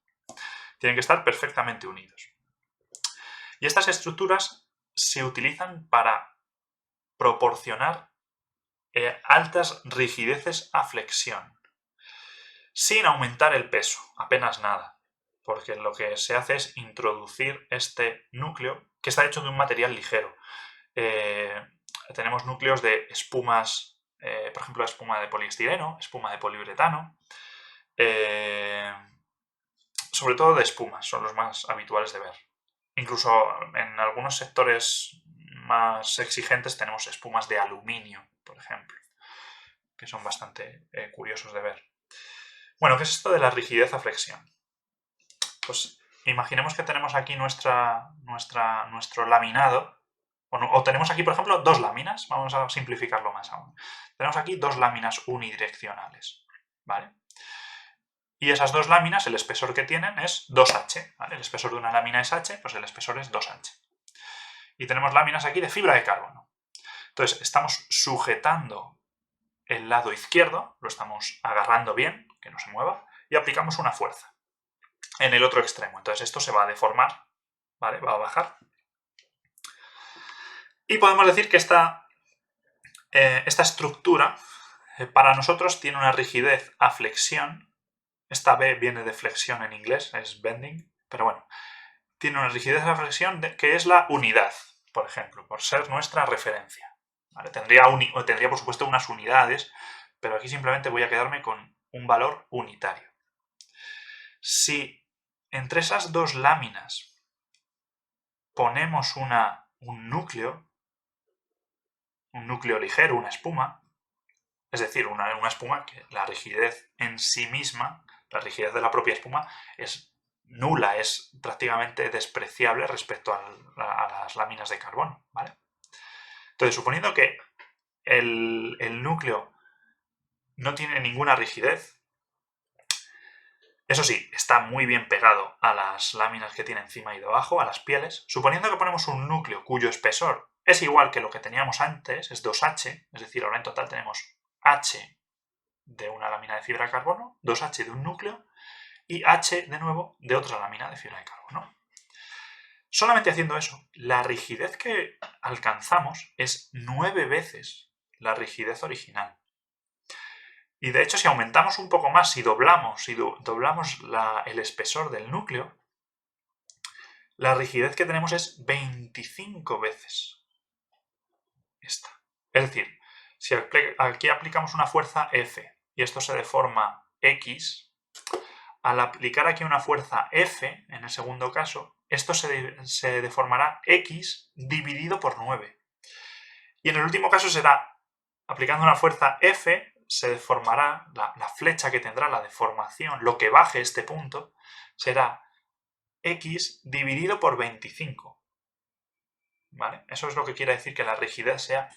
Tienen que estar perfectamente unidos. Y estas estructuras se utilizan para proporcionar altas rigideces a flexión, sin aumentar el peso, apenas nada, porque lo que se hace es introducir este núcleo, que está hecho de un material ligero. Tenemos núcleos de espumas, por ejemplo, espuma de poliestireno, espuma de poliuretano, sobre todo de espumas, son los más habituales de ver. Incluso en algunos sectores más exigentes tenemos espumas de aluminio, por ejemplo, que son bastante curiosos de ver. Bueno, ¿qué es esto de la rigidez a flexión? Pues imaginemos que tenemos aquí nuestro laminado, o tenemos aquí, por ejemplo, dos láminas. Vamos a simplificarlo más aún. Tenemos aquí dos láminas unidireccionales, ¿vale? Y esas dos láminas, el espesor que tienen es 2H, ¿vale? El espesor de una lámina es H, pues el espesor es 2H. Y tenemos láminas aquí de fibra de carbono. Entonces, estamos sujetando el lado izquierdo, lo estamos agarrando bien, que no se mueva, y aplicamos una fuerza en el otro extremo. Entonces esto se va a deformar, ¿vale? Va a bajar. Y podemos decir que esta estructura para nosotros tiene una rigidez a flexión. Esta B viene de flexión en inglés, es bending, pero bueno, tiene una rigidez a flexión que es la unidad, por ejemplo, por ser nuestra referencia. ¿Vale? Tendría por supuesto unas unidades, pero aquí simplemente voy a quedarme con un valor unitario. Si entre esas dos láminas ponemos un núcleo ligero, una espuma, es decir, una espuma que la rigidez en sí misma, la rigidez de la propia espuma es nula, es prácticamente despreciable respecto a las láminas de carbono, ¿vale? Entonces, suponiendo que el núcleo no tiene ninguna rigidez, eso sí, está muy bien pegado a las láminas que tiene encima y debajo, a las pieles. Suponiendo que ponemos un núcleo cuyo espesor es igual que lo que teníamos antes, es 2H, es decir, ahora en total tenemos H de una lámina de fibra de carbono, 2H de un núcleo y H de nuevo de otra lámina de fibra de carbono. Solamente haciendo eso, la rigidez que alcanzamos es 9 veces la rigidez original. Y de hecho, si aumentamos un poco más, si doblamos el espesor del núcleo, la rigidez que tenemos es 25 veces esta. Es decir, si aquí aplicamos una fuerza F y esto se deforma X, al aplicar aquí una fuerza F, en el segundo caso, esto se deformará X dividido por 9. Y en el último caso será, aplicando una fuerza F, se deformará, la flecha que tendrá la deformación, lo que baje este punto, será x dividido por 25. ¿Vale? Eso es lo que quiere decir que la rigidez sea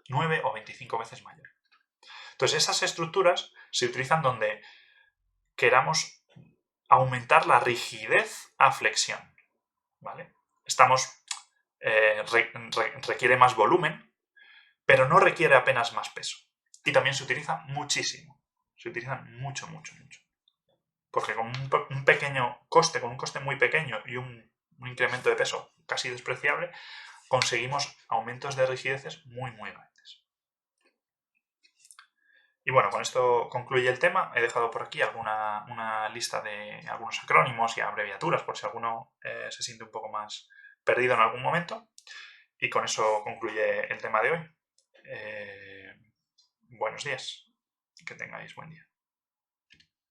9 o 25 veces mayor. Entonces, esas estructuras se utilizan donde queramos aumentar la rigidez a flexión. ¿Vale? Requiere más volumen, pero no requiere apenas más peso. Y también se utiliza muchísimo. Se utilizan mucho. Porque con un pequeño coste, con un coste muy pequeño y un incremento de peso casi despreciable, conseguimos aumentos de rigideces muy grandes. Y bueno, con esto concluye el tema. He dejado por aquí una lista de algunos acrónimos y abreviaturas por si alguno se siente un poco más perdido en algún momento. Y con eso concluye el tema de hoy. Buenos días. Que tengáis buen día.